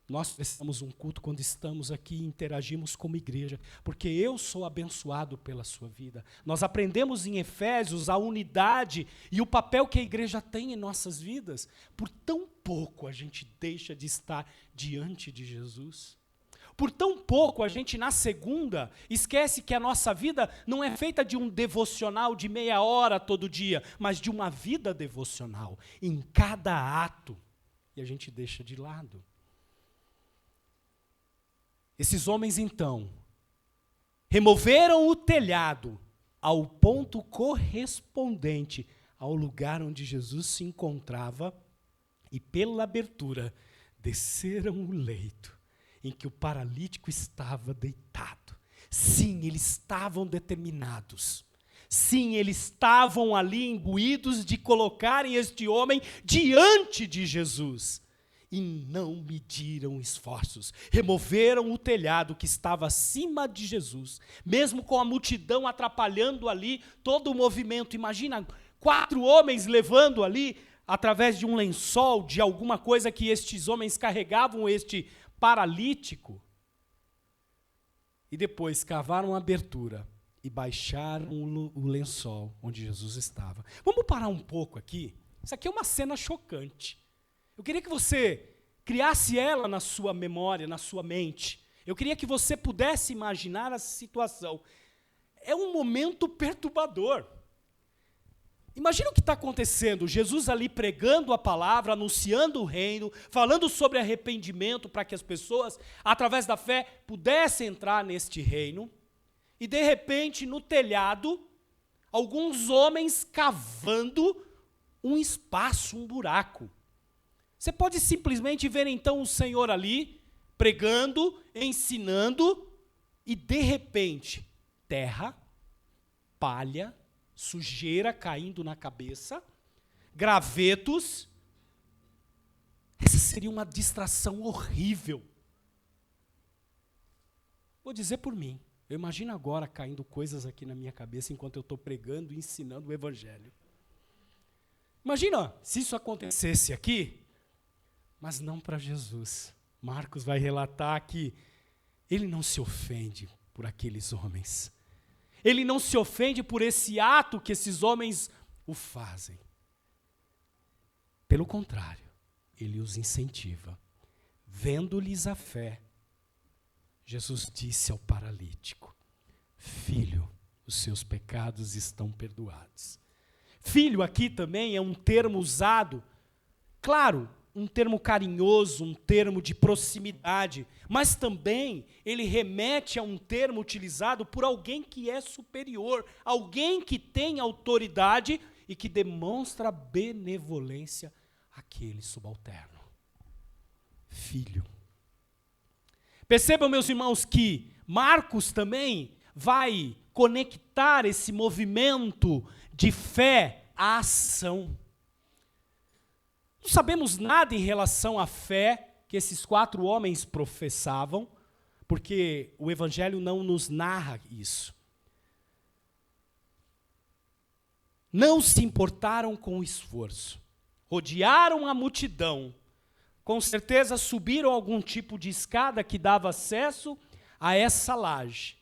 Nós prestamos um culto quando estamos aqui e interagimos como igreja, porque eu sou abençoado pela sua vida. Nós aprendemos em Efésios a unidade e o papel que a igreja tem em nossas vidas. Por tão pouco a gente deixa de estar diante de Jesus. Por tão pouco a gente, na segunda, esquece que a nossa vida não é feita de um devocional de meia hora todo dia, mas de uma vida devocional, em cada ato. E a gente deixa de lado. Esses homens, então, removeram o telhado ao ponto correspondente ao lugar onde Jesus se encontrava e, pela abertura, desceram o leito em que o paralítico estava deitado. Sim, eles estavam determinados. Sim, eles estavam ali imbuídos de colocarem este homem diante de Jesus. E não mediram esforços. Removeram o telhado que estava acima de Jesus, mesmo com a multidão atrapalhando ali todo o movimento. Imagina 4 homens levando ali, através de um lençol, de alguma coisa que estes homens carregavam, este paralítico. E depois cavaram a abertura e baixaram o lençol onde Jesus estava. Vamos parar um pouco aqui? Isso aqui é uma cena chocante. Eu queria que você criasse ela na sua memória, na sua mente. Eu queria que você pudesse imaginar a situação. É um momento perturbador. Imagina o que está acontecendo. Jesus ali pregando a palavra, anunciando o reino, falando sobre arrependimento para que as pessoas, através da fé, pudessem entrar neste reino. E, de repente, no telhado, alguns homens cavando um espaço, um buraco. Você pode simplesmente ver, então, o Senhor ali, pregando, ensinando, e, de repente, terra, palha, sujeira caindo na cabeça, gravetos. Essa seria uma distração horrível. Vou dizer por mim. Eu imagino agora caindo coisas aqui na minha cabeça enquanto eu estou pregando e ensinando o Evangelho. Imagina se isso acontecesse aqui, mas não para Jesus. Marcos vai relatar que ele não se ofende por aqueles homens. Ele não se ofende por esse ato que esses homens o fazem. Pelo contrário, ele os incentiva. Vendo-lhes a fé, Jesus disse ao paralítico: filho, os seus pecados estão perdoados. Filho aqui também é um termo usado, claro, um termo carinhoso, um termo de proximidade, mas também ele remete a um termo utilizado por alguém que é superior, alguém que tem autoridade e que demonstra benevolência àquele subalterno. Filho. Percebam, meus irmãos, que Marcos também vai conectar esse movimento de fé à ação. Não sabemos nada em relação à fé que esses 4 homens professavam, porque o Evangelho não nos narra isso. Não se importaram com o esforço. Rodearam a multidão. Com certeza subiram algum tipo de escada que dava acesso a essa laje,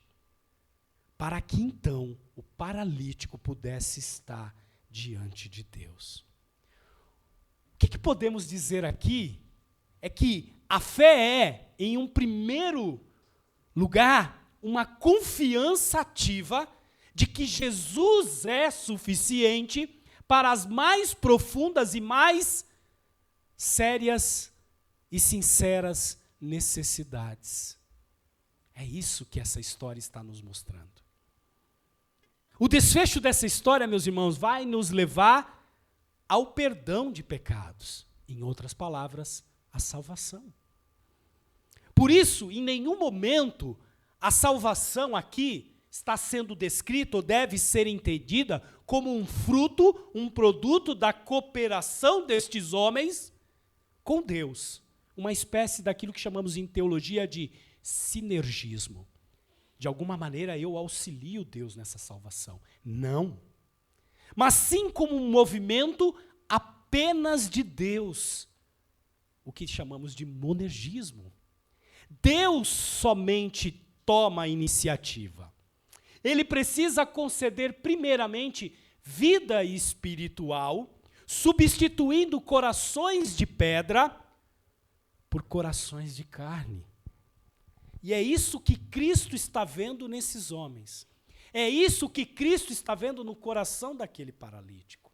para que então o paralítico pudesse estar diante de Deus. O que podemos dizer aqui é que a fé é, em um primeiro lugar, uma confiança ativa de que Jesus é suficiente para as mais profundas e mais sérias e sinceras necessidades. É isso que essa história está nos mostrando. O desfecho dessa história, meus irmãos, vai nos levar ao perdão de pecados. Em outras palavras, a salvação. Por isso, em nenhum momento, a salvação aqui está sendo descrita ou deve ser entendida como um fruto, um produto da cooperação destes homens com Deus. Uma espécie daquilo que chamamos em teologia de sinergismo. De alguma maneira eu auxilio Deus nessa salvação. Não. Mas sim como um movimento apenas de Deus. O que chamamos de monergismo. Deus somente toma a iniciativa. Ele precisa conceder primeiramente vida espiritual, substituindo corações de pedra por corações de carne. E é isso que Cristo está vendo nesses homens. É isso que Cristo está vendo no coração daquele paralítico.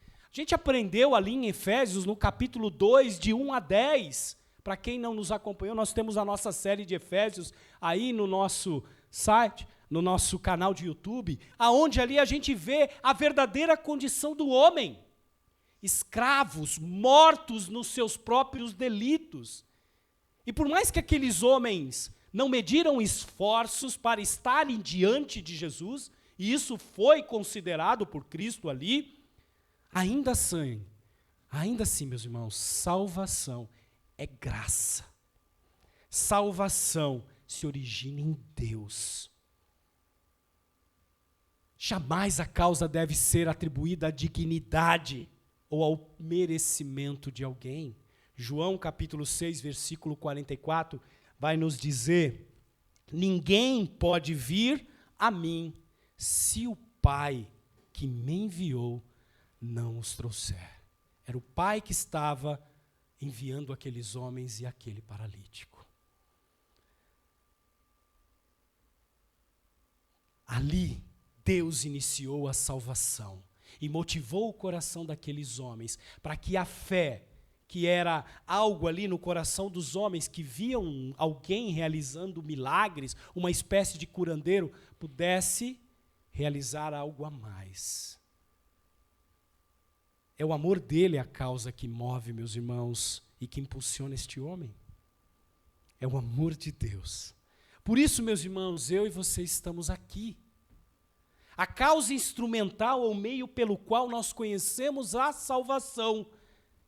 A gente aprendeu ali em Efésios, no capítulo 2, de 1 a 10. Para quem não nos acompanhou, nós temos a nossa série de Efésios aí no nosso site. no nosso canal de YouTube, aonde ali a gente vê a verdadeira condição do homem. Escravos, mortos nos seus próprios delitos. E por mais que aqueles homens não mediram esforços para estarem diante de Jesus, e isso foi considerado por Cristo ali, ainda assim, meus irmãos, salvação é graça. Salvação se origina em Deus. Jamais a causa deve ser atribuída à dignidade ou ao merecimento de alguém. João capítulo 6, versículo 44, vai nos dizer: ninguém pode vir a mim se o Pai que me enviou não os trouxer. Era o Pai que estava enviando aqueles homens e aquele paralítico. Ali, Deus iniciou a salvação e motivou o coração daqueles homens para que a fé, que era algo ali no coração dos homens que viam alguém realizando milagres, uma espécie de curandeiro, pudesse realizar algo a mais. É o amor dele a causa que move, meus irmãos, e que impulsiona este homem. É o amor de Deus. Por isso, meus irmãos, eu e você estamos aqui. A causa instrumental ou meio pelo qual nós conhecemos a salvação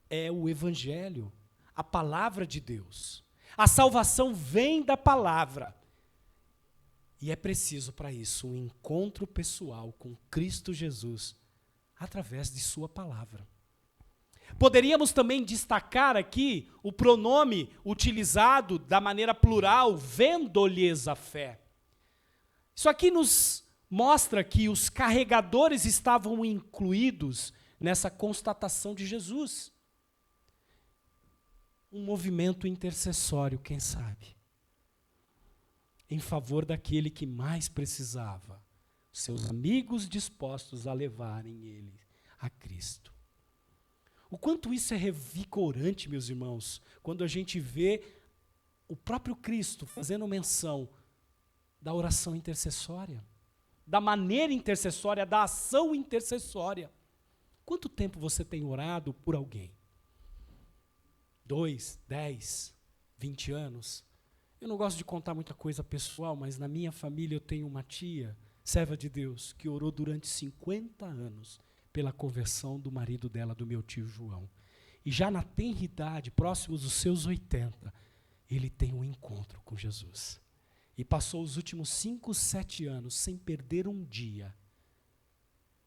é o Evangelho, a palavra de Deus. A salvação vem da palavra. E é preciso para isso um encontro pessoal com Cristo Jesus, através de sua palavra. Poderíamos também destacar aqui o pronome utilizado da maneira plural, vendo-lhes a fé. Isso aqui nos mostra que os carregadores estavam incluídos nessa constatação de Jesus. Um movimento intercessório, quem sabe, em favor daquele que mais precisava, seus amigos dispostos a levarem ele a Cristo. O quanto isso é revigorante, meus irmãos, quando a gente vê o próprio Cristo fazendo menção da oração intercessória, da maneira intercessória, da ação intercessória. Quanto tempo você tem orado por alguém? 2, 10, 20 anos? Eu não gosto de contar muita coisa pessoal, mas na minha família eu tenho uma tia, serva de Deus, que orou durante 50 anos pela conversão do marido dela, do meu tio João. E já na tenridade, próximos dos seus 80, ele tem um encontro com Jesus. E passou os últimos 5, 7 anos sem perder um dia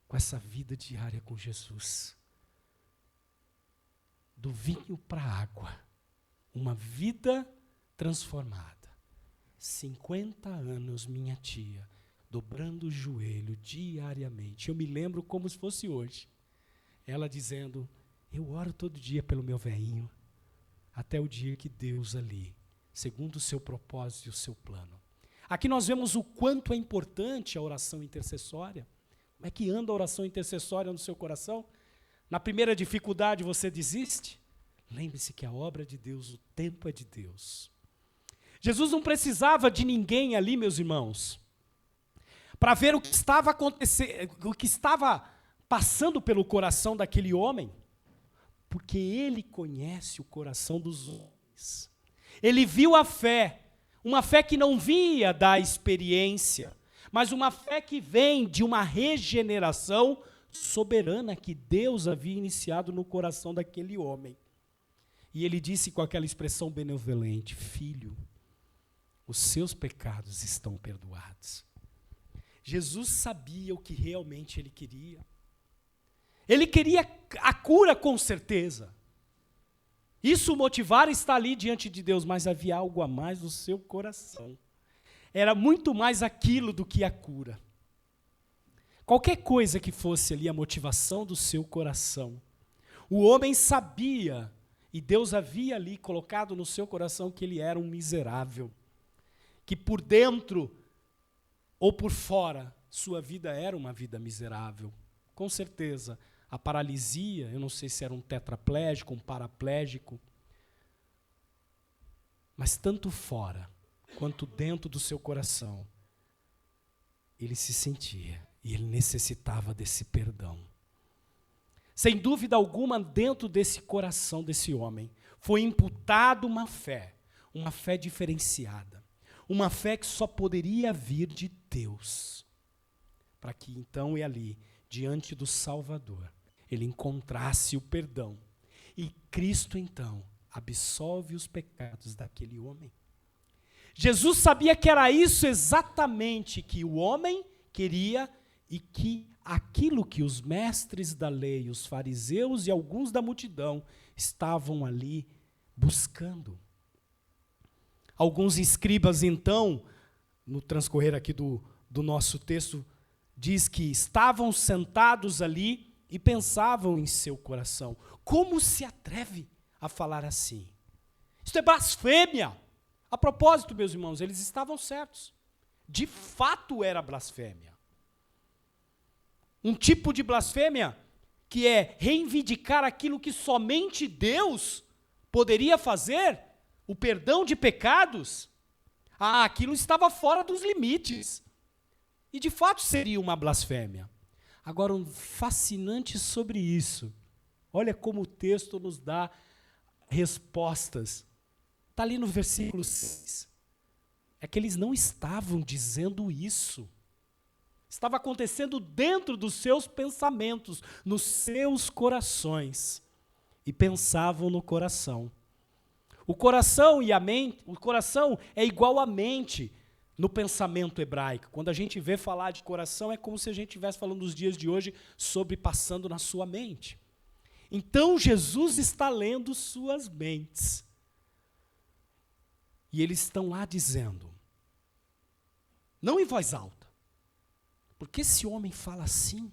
com essa vida diária com Jesus. Do vinho para a água. Uma vida transformada. 50 anos, minha tia, dobrando o joelho diariamente. Eu me lembro como se fosse hoje. Ela dizendo: eu oro todo dia pelo meu velhinho, até o dia que Deus ali, segundo o seu propósito e o seu plano. Aqui nós vemos o quanto é importante a oração intercessória. Como é que anda a oração intercessória no seu coração? Na primeira dificuldade você desiste? Lembre-se que a obra é de Deus, o tempo é de Deus. Jesus não precisava de ninguém ali, meus irmãos, para ver o que estava acontecendo, o que estava passando pelo coração daquele homem, porque ele conhece o coração dos homens. Ele viu a fé, uma fé que não vinha da experiência, mas uma fé que vem de uma regeneração soberana que Deus havia iniciado no coração daquele homem. E ele disse com aquela expressão benevolente: filho, os seus pecados estão perdoados. Jesus sabia o que realmente ele queria. Ele queria a cura com certeza. Isso o motivara a estar ali diante de Deus, mas havia algo a mais no seu coração. Era muito mais aquilo do que a cura. Qualquer coisa que fosse ali a motivação do seu coração, o homem sabia, e Deus havia ali colocado no seu coração que ele era um miserável, que por dentro ou por fora, sua vida era uma vida miserável. Com certeza, a paralisia, eu não sei se era um tetraplégico, um paraplégico, mas tanto fora quanto dentro do seu coração, ele se sentia e ele necessitava desse perdão. Sem dúvida alguma, dentro desse coração desse homem, foi imputada uma fé diferenciada, uma fé que só poderia vir de Deus, para que então e ali, diante do Salvador, ele encontrasse o perdão. E Cristo então absolve os pecados daquele homem. Jesus sabia que era isso exatamente que o homem queria e que aquilo que os mestres da lei, os fariseus e alguns da multidão estavam ali buscando. Alguns escribas, então, no transcorrer aqui do nosso texto, diz que estavam sentados ali e pensavam em seu coração: como se atreve a falar assim? Isto é blasfêmia. A propósito, meus irmãos, eles estavam certos. De fato era blasfêmia. Um tipo de blasfêmia que é reivindicar aquilo que somente Deus poderia fazer, o perdão de pecados. Aquilo estava fora dos limites. E de fato seria uma blasfêmia. Agora, um fascinante sobre isso, olha como o texto nos dá respostas. Está ali no versículo 6. É que eles não estavam dizendo isso. Estava acontecendo dentro dos seus pensamentos, nos seus corações. E pensavam no coração. O coração e a mente, o coração é igual à mente no pensamento hebraico. Quando a gente vê falar de coração, é como se a gente estivesse falando nos dias de hoje sobre passando na sua mente. Então Jesus está lendo suas mentes. E eles estão lá dizendo, não em voz alta, porque esse homem fala assim,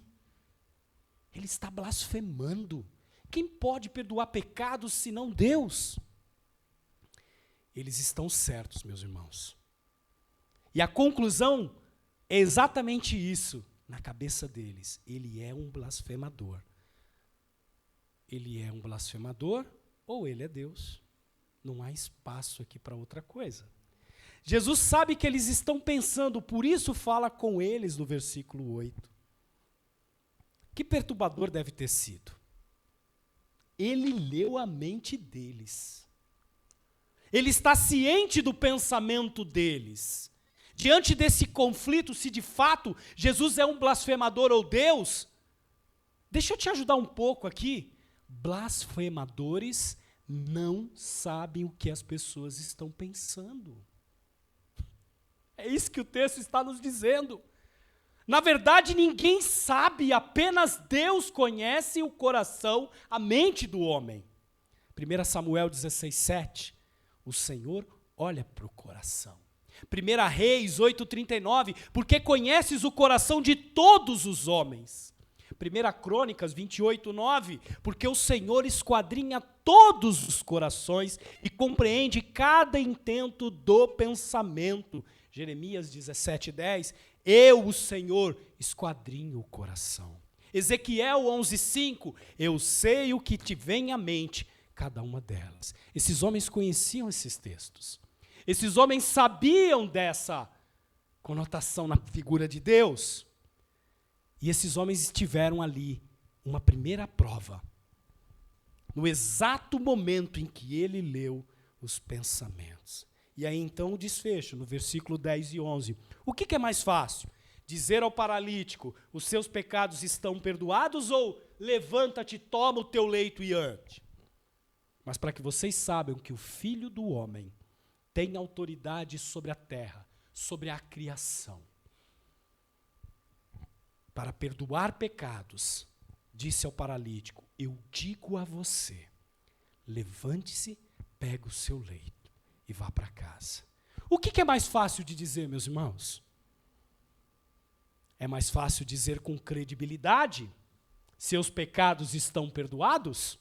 ele está blasfemando. Quem pode perdoar pecados senão Deus? Eles estão certos, meus irmãos. E a conclusão é exatamente isso na cabeça deles. Ele é um blasfemador. Ele é um blasfemador ou ele é Deus. Não há espaço aqui para outra coisa. Jesus sabe que eles estão pensando, por isso fala com eles no versículo 8. Que perturbador deve ter sido. Ele leu a mente deles. Ele está ciente do pensamento deles. Diante desse conflito, se de fato Jesus é um blasfemador ou Deus, deixa eu te ajudar um pouco aqui. Blasfemadores não sabem o que as pessoas estão pensando. É isso que o texto está nos dizendo. Na verdade, ninguém sabe, apenas Deus conhece o coração, a mente do homem. 1 Samuel 16:7, o Senhor olha para o coração. 1 Reis 8:39, porque conheces o coração de todos os homens. 1 Crônicas 28:9, porque o Senhor esquadrinha todos os corações e compreende cada intento do pensamento. Jeremias 17:10, eu, o Senhor, esquadrinho o coração. Ezequiel 11:5, eu sei o que te vem à mente, cada uma delas. Esses homens conheciam esses textos. Esses homens sabiam dessa conotação na figura de Deus. E esses homens tiveram ali uma primeira prova. No exato momento em que ele leu os pensamentos. E aí então o desfecho, no versículo 10 e 11. O que é mais fácil? Dizer ao paralítico, os seus pecados estão perdoados, ou levanta-te, toma o teu leito e ande? Mas para que vocês saibam que o Filho do Homem tem autoridade sobre a terra, sobre a criação, para perdoar pecados, disse ao paralítico, eu digo a você, levante-se, pega o seu leito e vá para casa. O que é mais fácil de dizer, meus irmãos? É mais fácil dizer com credibilidade, seus pecados estão perdoados?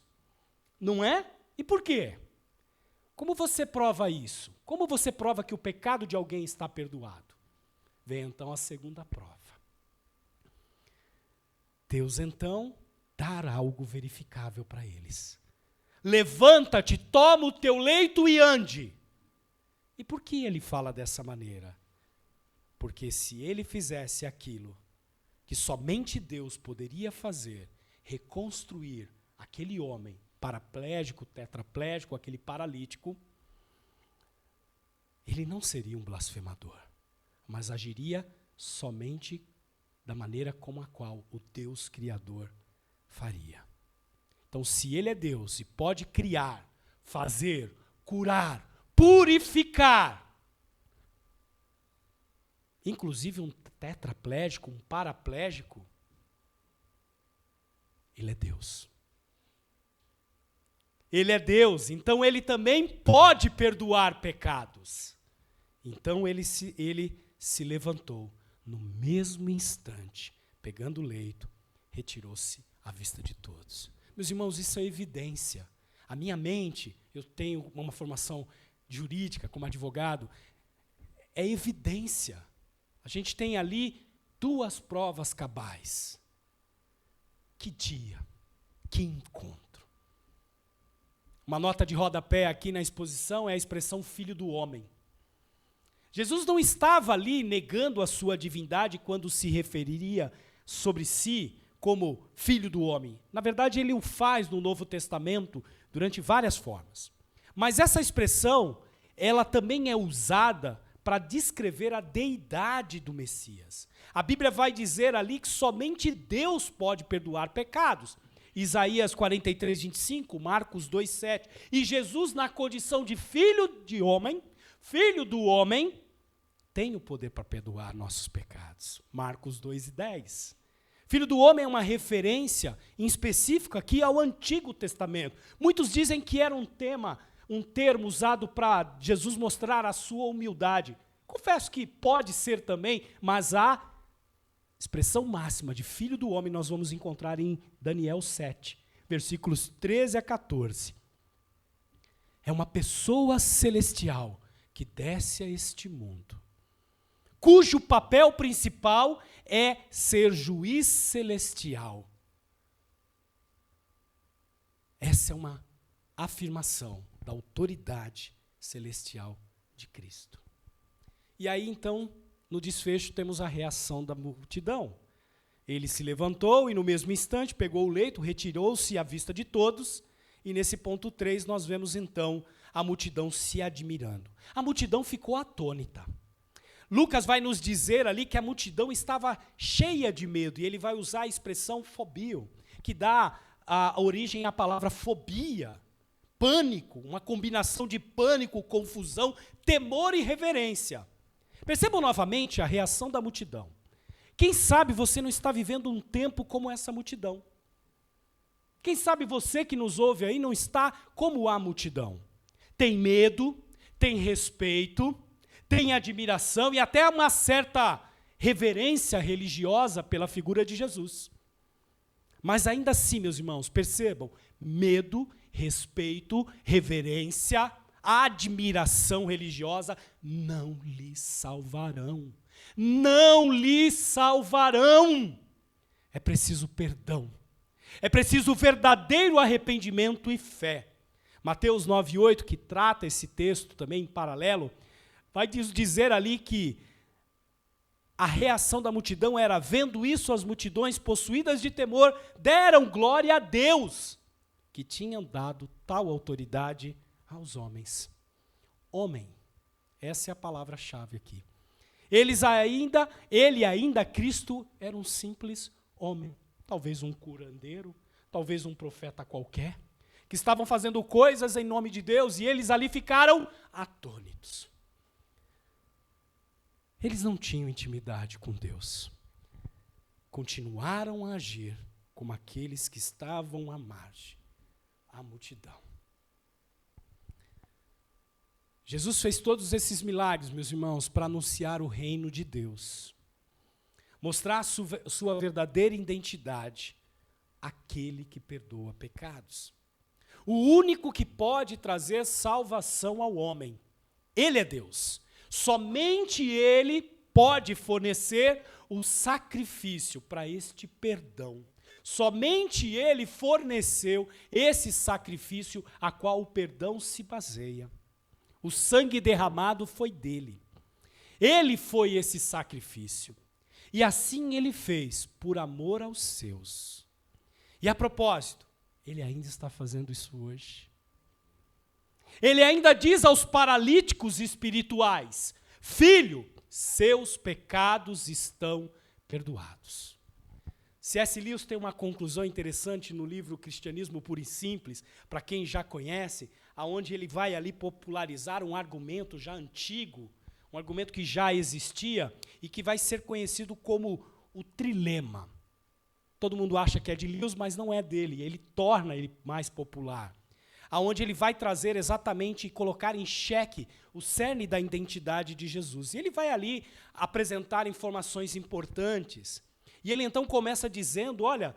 Não é? E por quê? Como você prova isso? Como você prova que o pecado de alguém está perdoado? Vem então a segunda prova. Deus então dará algo verificável para eles. Levanta-te, toma o teu leito e ande. E por que ele fala dessa maneira? Porque se ele fizesse aquilo que somente Deus poderia fazer, reconstruir aquele homem paraplégico, tetraplégico, aquele paralítico, ele não seria um blasfemador, mas agiria somente da maneira como a qual o Deus Criador faria. Então, se ele é Deus e pode criar, fazer, curar, purificar, inclusive um tetraplégico, um paraplégico, ele é Deus. Ele é Deus, então ele também pode perdoar pecados. Então ele se levantou no mesmo instante, pegando o leito, retirou-se à vista de todos. Meus irmãos, isso é evidência. A minha mente, eu tenho uma formação jurídica como advogado, é evidência. A gente tem ali duas provas cabais. Que dia, que encontro. Uma nota de rodapé aqui na exposição é a expressão filho do homem. Jesus não estava ali negando a sua divindade quando se referiria sobre si como filho do homem. Na verdade, ele o faz no Novo Testamento durante várias formas. Mas essa expressão, ela também é usada para descrever a deidade do Messias. A Bíblia vai dizer ali que somente Deus pode perdoar pecados. Isaías 43, 25, Marcos 2, 7. E Jesus, na condição de filho do homem, tem o poder para perdoar nossos pecados. Marcos 2 e 10. Filho do homem é uma referência em específico aqui ao Antigo Testamento. Muitos dizem que era um termo usado para Jesus mostrar a sua humildade. Confesso que pode ser também, mas a expressão máxima de filho do homem nós vamos encontrar em Daniel 7, versículos 13 a 14. É uma pessoa celestial que desce a este mundo, cujo papel principal é ser juiz celestial. Essa é uma afirmação da autoridade celestial de Cristo. E aí, então, no desfecho, temos a reação da multidão. Ele se levantou e, no mesmo instante, pegou o leito, retirou-se à vista de todos, e nesse ponto 3 nós vemos, então, a multidão se admirando. A multidão ficou atônita. Lucas vai nos dizer ali que a multidão estava cheia de medo, e ele vai usar a expressão fobio, que dá a origem à palavra fobia, pânico, uma combinação de pânico, confusão, temor e reverência. Percebam novamente a reação da multidão. Quem sabe você não está vivendo um tempo como essa multidão? Quem sabe você que nos ouve aí não está como a multidão? Tem medo, tem respeito, tem admiração e até uma certa reverência religiosa pela figura de Jesus. Mas ainda assim, meus irmãos, percebam, medo, respeito, reverência, admiração religiosa não lhe salvarão. Não lhe salvarão. É preciso perdão. É preciso verdadeiro arrependimento e fé. Mateus 9:8, que trata esse texto também em paralelo, vai dizer ali que a reação da multidão era: vendo isso, as multidões possuídas de temor deram glória a Deus, que tinham dado tal autoridade aos homens. Homem, essa é a palavra-chave aqui. Ele ainda, Cristo, era um simples homem, talvez um curandeiro, talvez um profeta qualquer, que estavam fazendo coisas em nome de Deus, e eles ali ficaram atônitos. Eles não tinham intimidade com Deus. Continuaram a agir como aqueles que estavam à margem, a multidão. Jesus fez todos esses milagres, meus irmãos, para anunciar o reino de Deus. Mostrar sua verdadeira identidade, aquele que perdoa pecados. O único que pode trazer salvação ao homem. Ele é Deus. Somente Ele pode fornecer o sacrifício para este perdão. Somente Ele forneceu esse sacrifício a qual o perdão se baseia. O sangue derramado foi dele. Ele foi esse sacrifício. E assim ele fez, por amor aos seus. E a propósito, ele ainda está fazendo isso hoje. Ele ainda diz aos paralíticos espirituais: filho, seus pecados estão perdoados. C.S. Lewis tem uma conclusão interessante no livro Cristianismo Puro e Simples, para quem já conhece, aonde ele vai ali popularizar um argumento já antigo, um argumento que já existia e que vai ser conhecido como o trilema. Todo mundo acha que é de Lewis, mas não é dele, ele torna ele mais popular. Aonde ele vai trazer exatamente e colocar em xeque o cerne da identidade de Jesus. E ele vai ali apresentar informações importantes. E ele então começa dizendo, olha,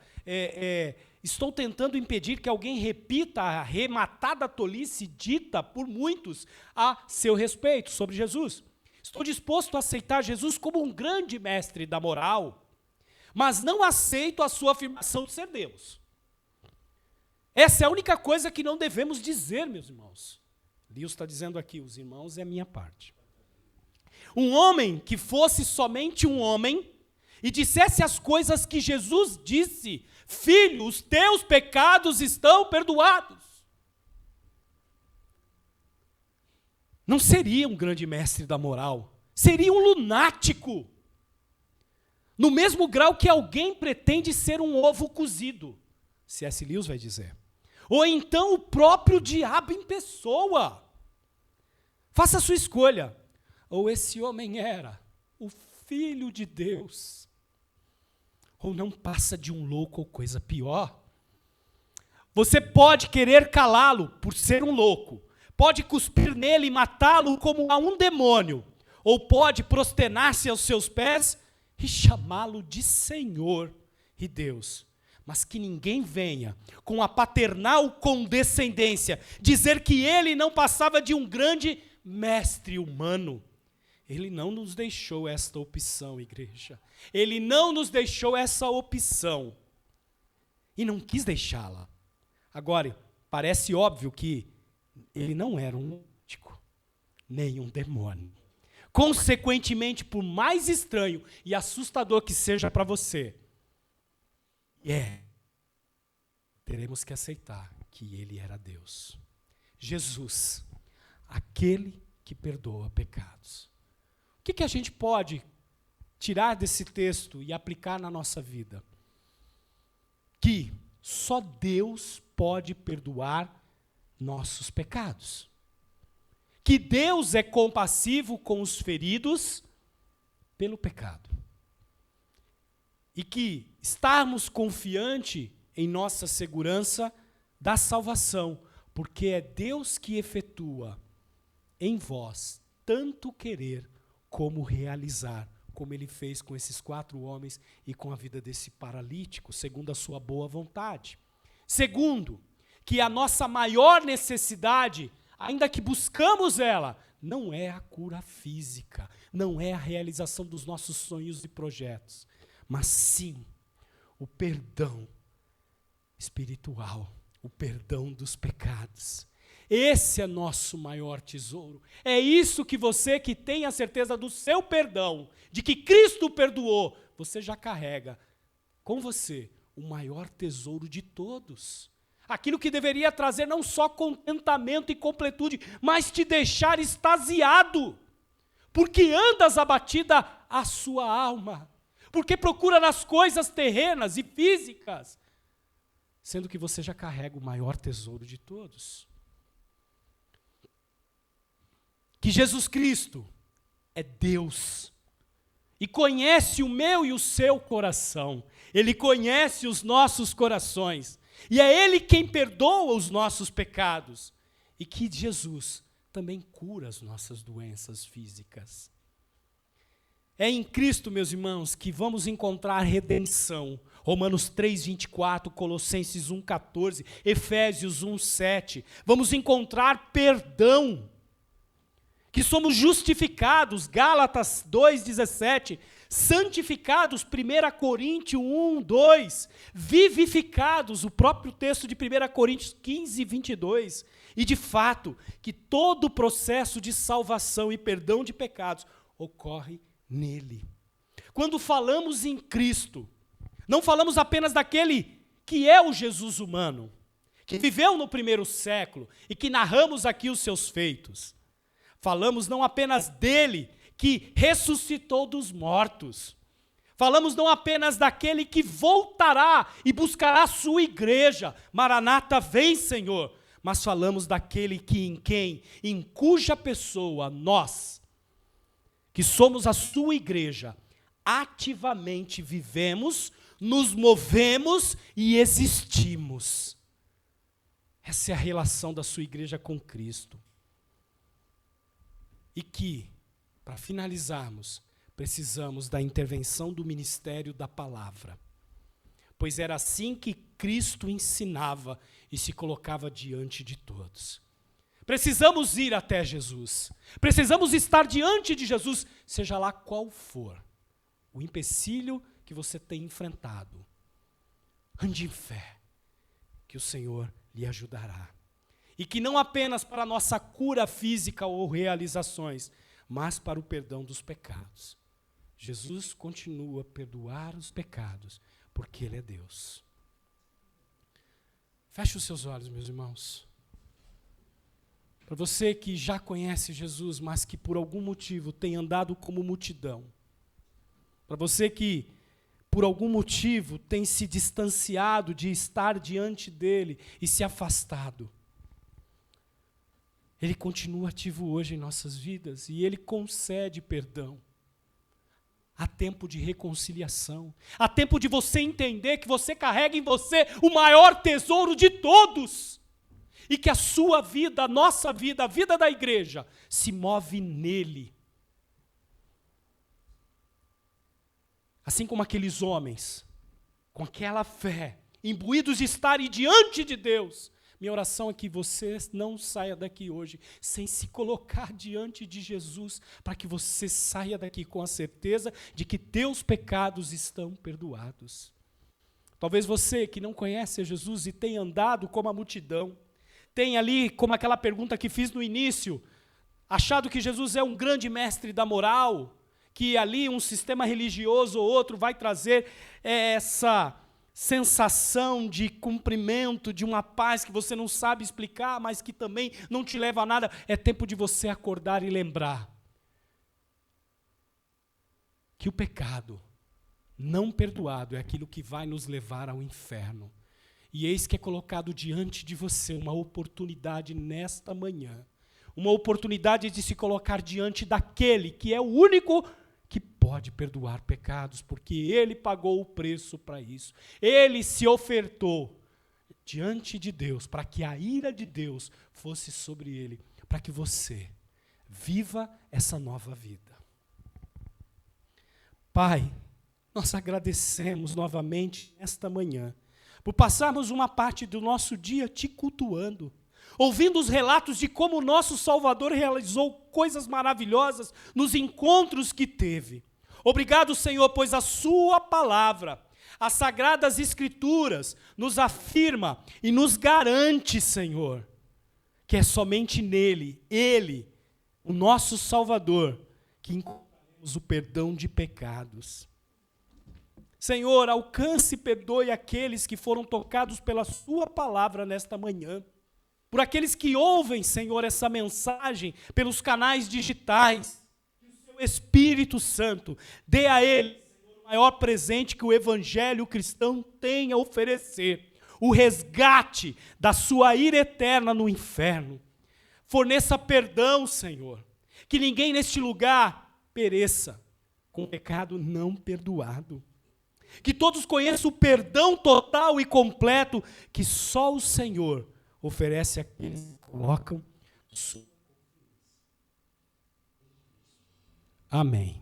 estou tentando impedir que alguém repita a arrematada tolice dita por muitos a seu respeito sobre Jesus. Estou disposto a aceitar Jesus como um grande mestre da moral, mas não aceito a sua afirmação de ser Deus. Essa é a única coisa que não devemos dizer, meus irmãos. Deus está dizendo aqui, os irmãos é a minha parte. Um homem que fosse somente um homem e dissesse as coisas que Jesus disse: filho, os teus pecados estão perdoados. Não seria um grande mestre da moral, seria um lunático. No mesmo grau que alguém pretende ser um ovo cozido, C.S. Lewis vai dizer. Ou então o próprio diabo em pessoa. Faça a sua escolha. Ou esse homem era o Filho de Deus, ou não passa de um louco ou coisa pior. Você pode querer calá-lo por ser um louco, pode cuspir nele e matá-lo como a um demônio, ou pode prosternar-se aos seus pés e chamá-lo de Senhor e Deus. Mas que ninguém venha, com a paternal condescendência, dizer que ele não passava de um grande mestre humano. Ele não nos deixou esta opção, igreja. Ele não nos deixou essa opção. E não quis deixá-la. Agora, parece óbvio que ele não era um místico, nem um demônio. Consequentemente, por mais estranho e assustador que seja para você, teremos que aceitar que ele era Deus. Jesus, aquele que perdoa pecados. O que a gente pode tirar desse texto e aplicar na nossa vida? Que só Deus pode perdoar nossos pecados. Que Deus é compassivo com os feridos pelo pecado. E que estarmos confiantes em nossa segurança da salvação, porque é Deus que efetua em vós tanto querer como realizar, como ele fez com esses 4 homens e com a vida desse paralítico, segundo a sua boa vontade. Segundo, que a nossa maior necessidade, ainda que buscamos ela, não é a cura física, não é a realização dos nossos sonhos e projetos, mas sim o perdão espiritual, o perdão dos pecados. Esse é nosso maior tesouro. É isso que você que tem a certeza do seu perdão, de que Cristo perdoou, você já carrega com você o maior tesouro de todos. Aquilo que deveria trazer não só contentamento e completude, mas te deixar extasiado. Porque andas abatida a sua alma. Porque procura nas coisas terrenas e físicas, sendo que você já carrega o maior tesouro de todos. Que Jesus Cristo é Deus e conhece o meu e o seu coração. Ele conhece os nossos corações e é Ele quem perdoa os nossos pecados. E que Jesus também cura as nossas doenças físicas. É em Cristo, meus irmãos, que vamos encontrar redenção. Romanos 3:24, Colossenses 1:14, Efésios 1:7. Vamos encontrar perdão. Que somos justificados, Gálatas 2:17, santificados, 1 Coríntios 1:2, vivificados, o próprio texto de 1 Coríntios 15:22, e de fato, que todo o processo de salvação e perdão de pecados ocorre nele. Quando falamos em Cristo, não falamos apenas daquele que é o Jesus humano, que viveu no primeiro século e que narramos aqui os seus feitos. Falamos não apenas dele, que ressuscitou dos mortos. Falamos não apenas daquele que voltará e buscará a sua igreja. Maranata, vem, Senhor. Mas falamos daquele em cuja pessoa nós, que somos a sua igreja, ativamente vivemos, nos movemos e existimos. Essa é a relação da sua igreja com Cristo. E que, para finalizarmos, precisamos da intervenção do ministério da palavra. Pois era assim que Cristo ensinava e se colocava diante de todos. Precisamos ir até Jesus. Precisamos estar diante de Jesus, seja lá qual for o empecilho que você tem enfrentado. Ande em fé, que o Senhor lhe ajudará. E que não apenas para a nossa cura física ou realizações, mas para o perdão dos pecados. Jesus continua a perdoar os pecados, porque Ele é Deus. Feche os seus olhos, meus irmãos. Para você que já conhece Jesus, mas que por algum motivo tem andado como multidão. Para você que por algum motivo tem se distanciado de estar diante dele e se afastado. Ele continua ativo hoje em nossas vidas e Ele concede perdão. Há tempo de reconciliação. Há tempo de você entender que você carrega em você o maior tesouro de todos. E que a sua vida, a nossa vida, a vida da igreja, se move nele. Assim como aqueles homens, com aquela fé, imbuídos de estarem diante de Deus. Minha oração é que você não saia daqui hoje sem se colocar diante de Jesus, para que você saia daqui com a certeza de que teus pecados estão perdoados. Talvez você que não conhece Jesus e tem andado como a multidão, tem ali, como aquela pergunta que fiz no início, achado que Jesus é um grande mestre da moral, que ali um sistema religioso ou outro vai trazer essa sensação de cumprimento, de uma paz que você não sabe explicar, mas que também não te leva a nada. É tempo de você acordar e lembrar que o pecado não perdoado é aquilo que vai nos levar ao inferno. E eis que é colocado diante de você uma oportunidade nesta manhã, uma oportunidade de se colocar diante daquele que é o único que pode perdoar pecados, porque Ele pagou o preço para isso. Ele se ofertou diante de Deus, para que a ira de Deus fosse sobre Ele, para que você viva essa nova vida. Pai, nós agradecemos novamente esta manhã, por passarmos uma parte do nosso dia te cultuando, ouvindo os relatos de como o nosso Salvador realizou coisas maravilhosas nos encontros que teve. Obrigado, Senhor, pois a sua palavra, as sagradas escrituras, nos afirma e nos garante, Senhor, que é somente nele, Ele, o nosso Salvador, que encontramos o perdão de pecados. Senhor, alcance e perdoe aqueles que foram tocados pela sua palavra nesta manhã. Por aqueles que ouvem, Senhor, essa mensagem pelos canais digitais, que o seu Espírito Santo dê a eles, Senhor, o maior presente que o Evangelho cristão tem a oferecer, o resgate da sua ira eterna no inferno. Forneça perdão, Senhor, que ninguém neste lugar pereça com pecado não perdoado. Que todos conheçam o perdão total e completo que só o Senhor oferece àqueles que colocam sua confiança. Amém.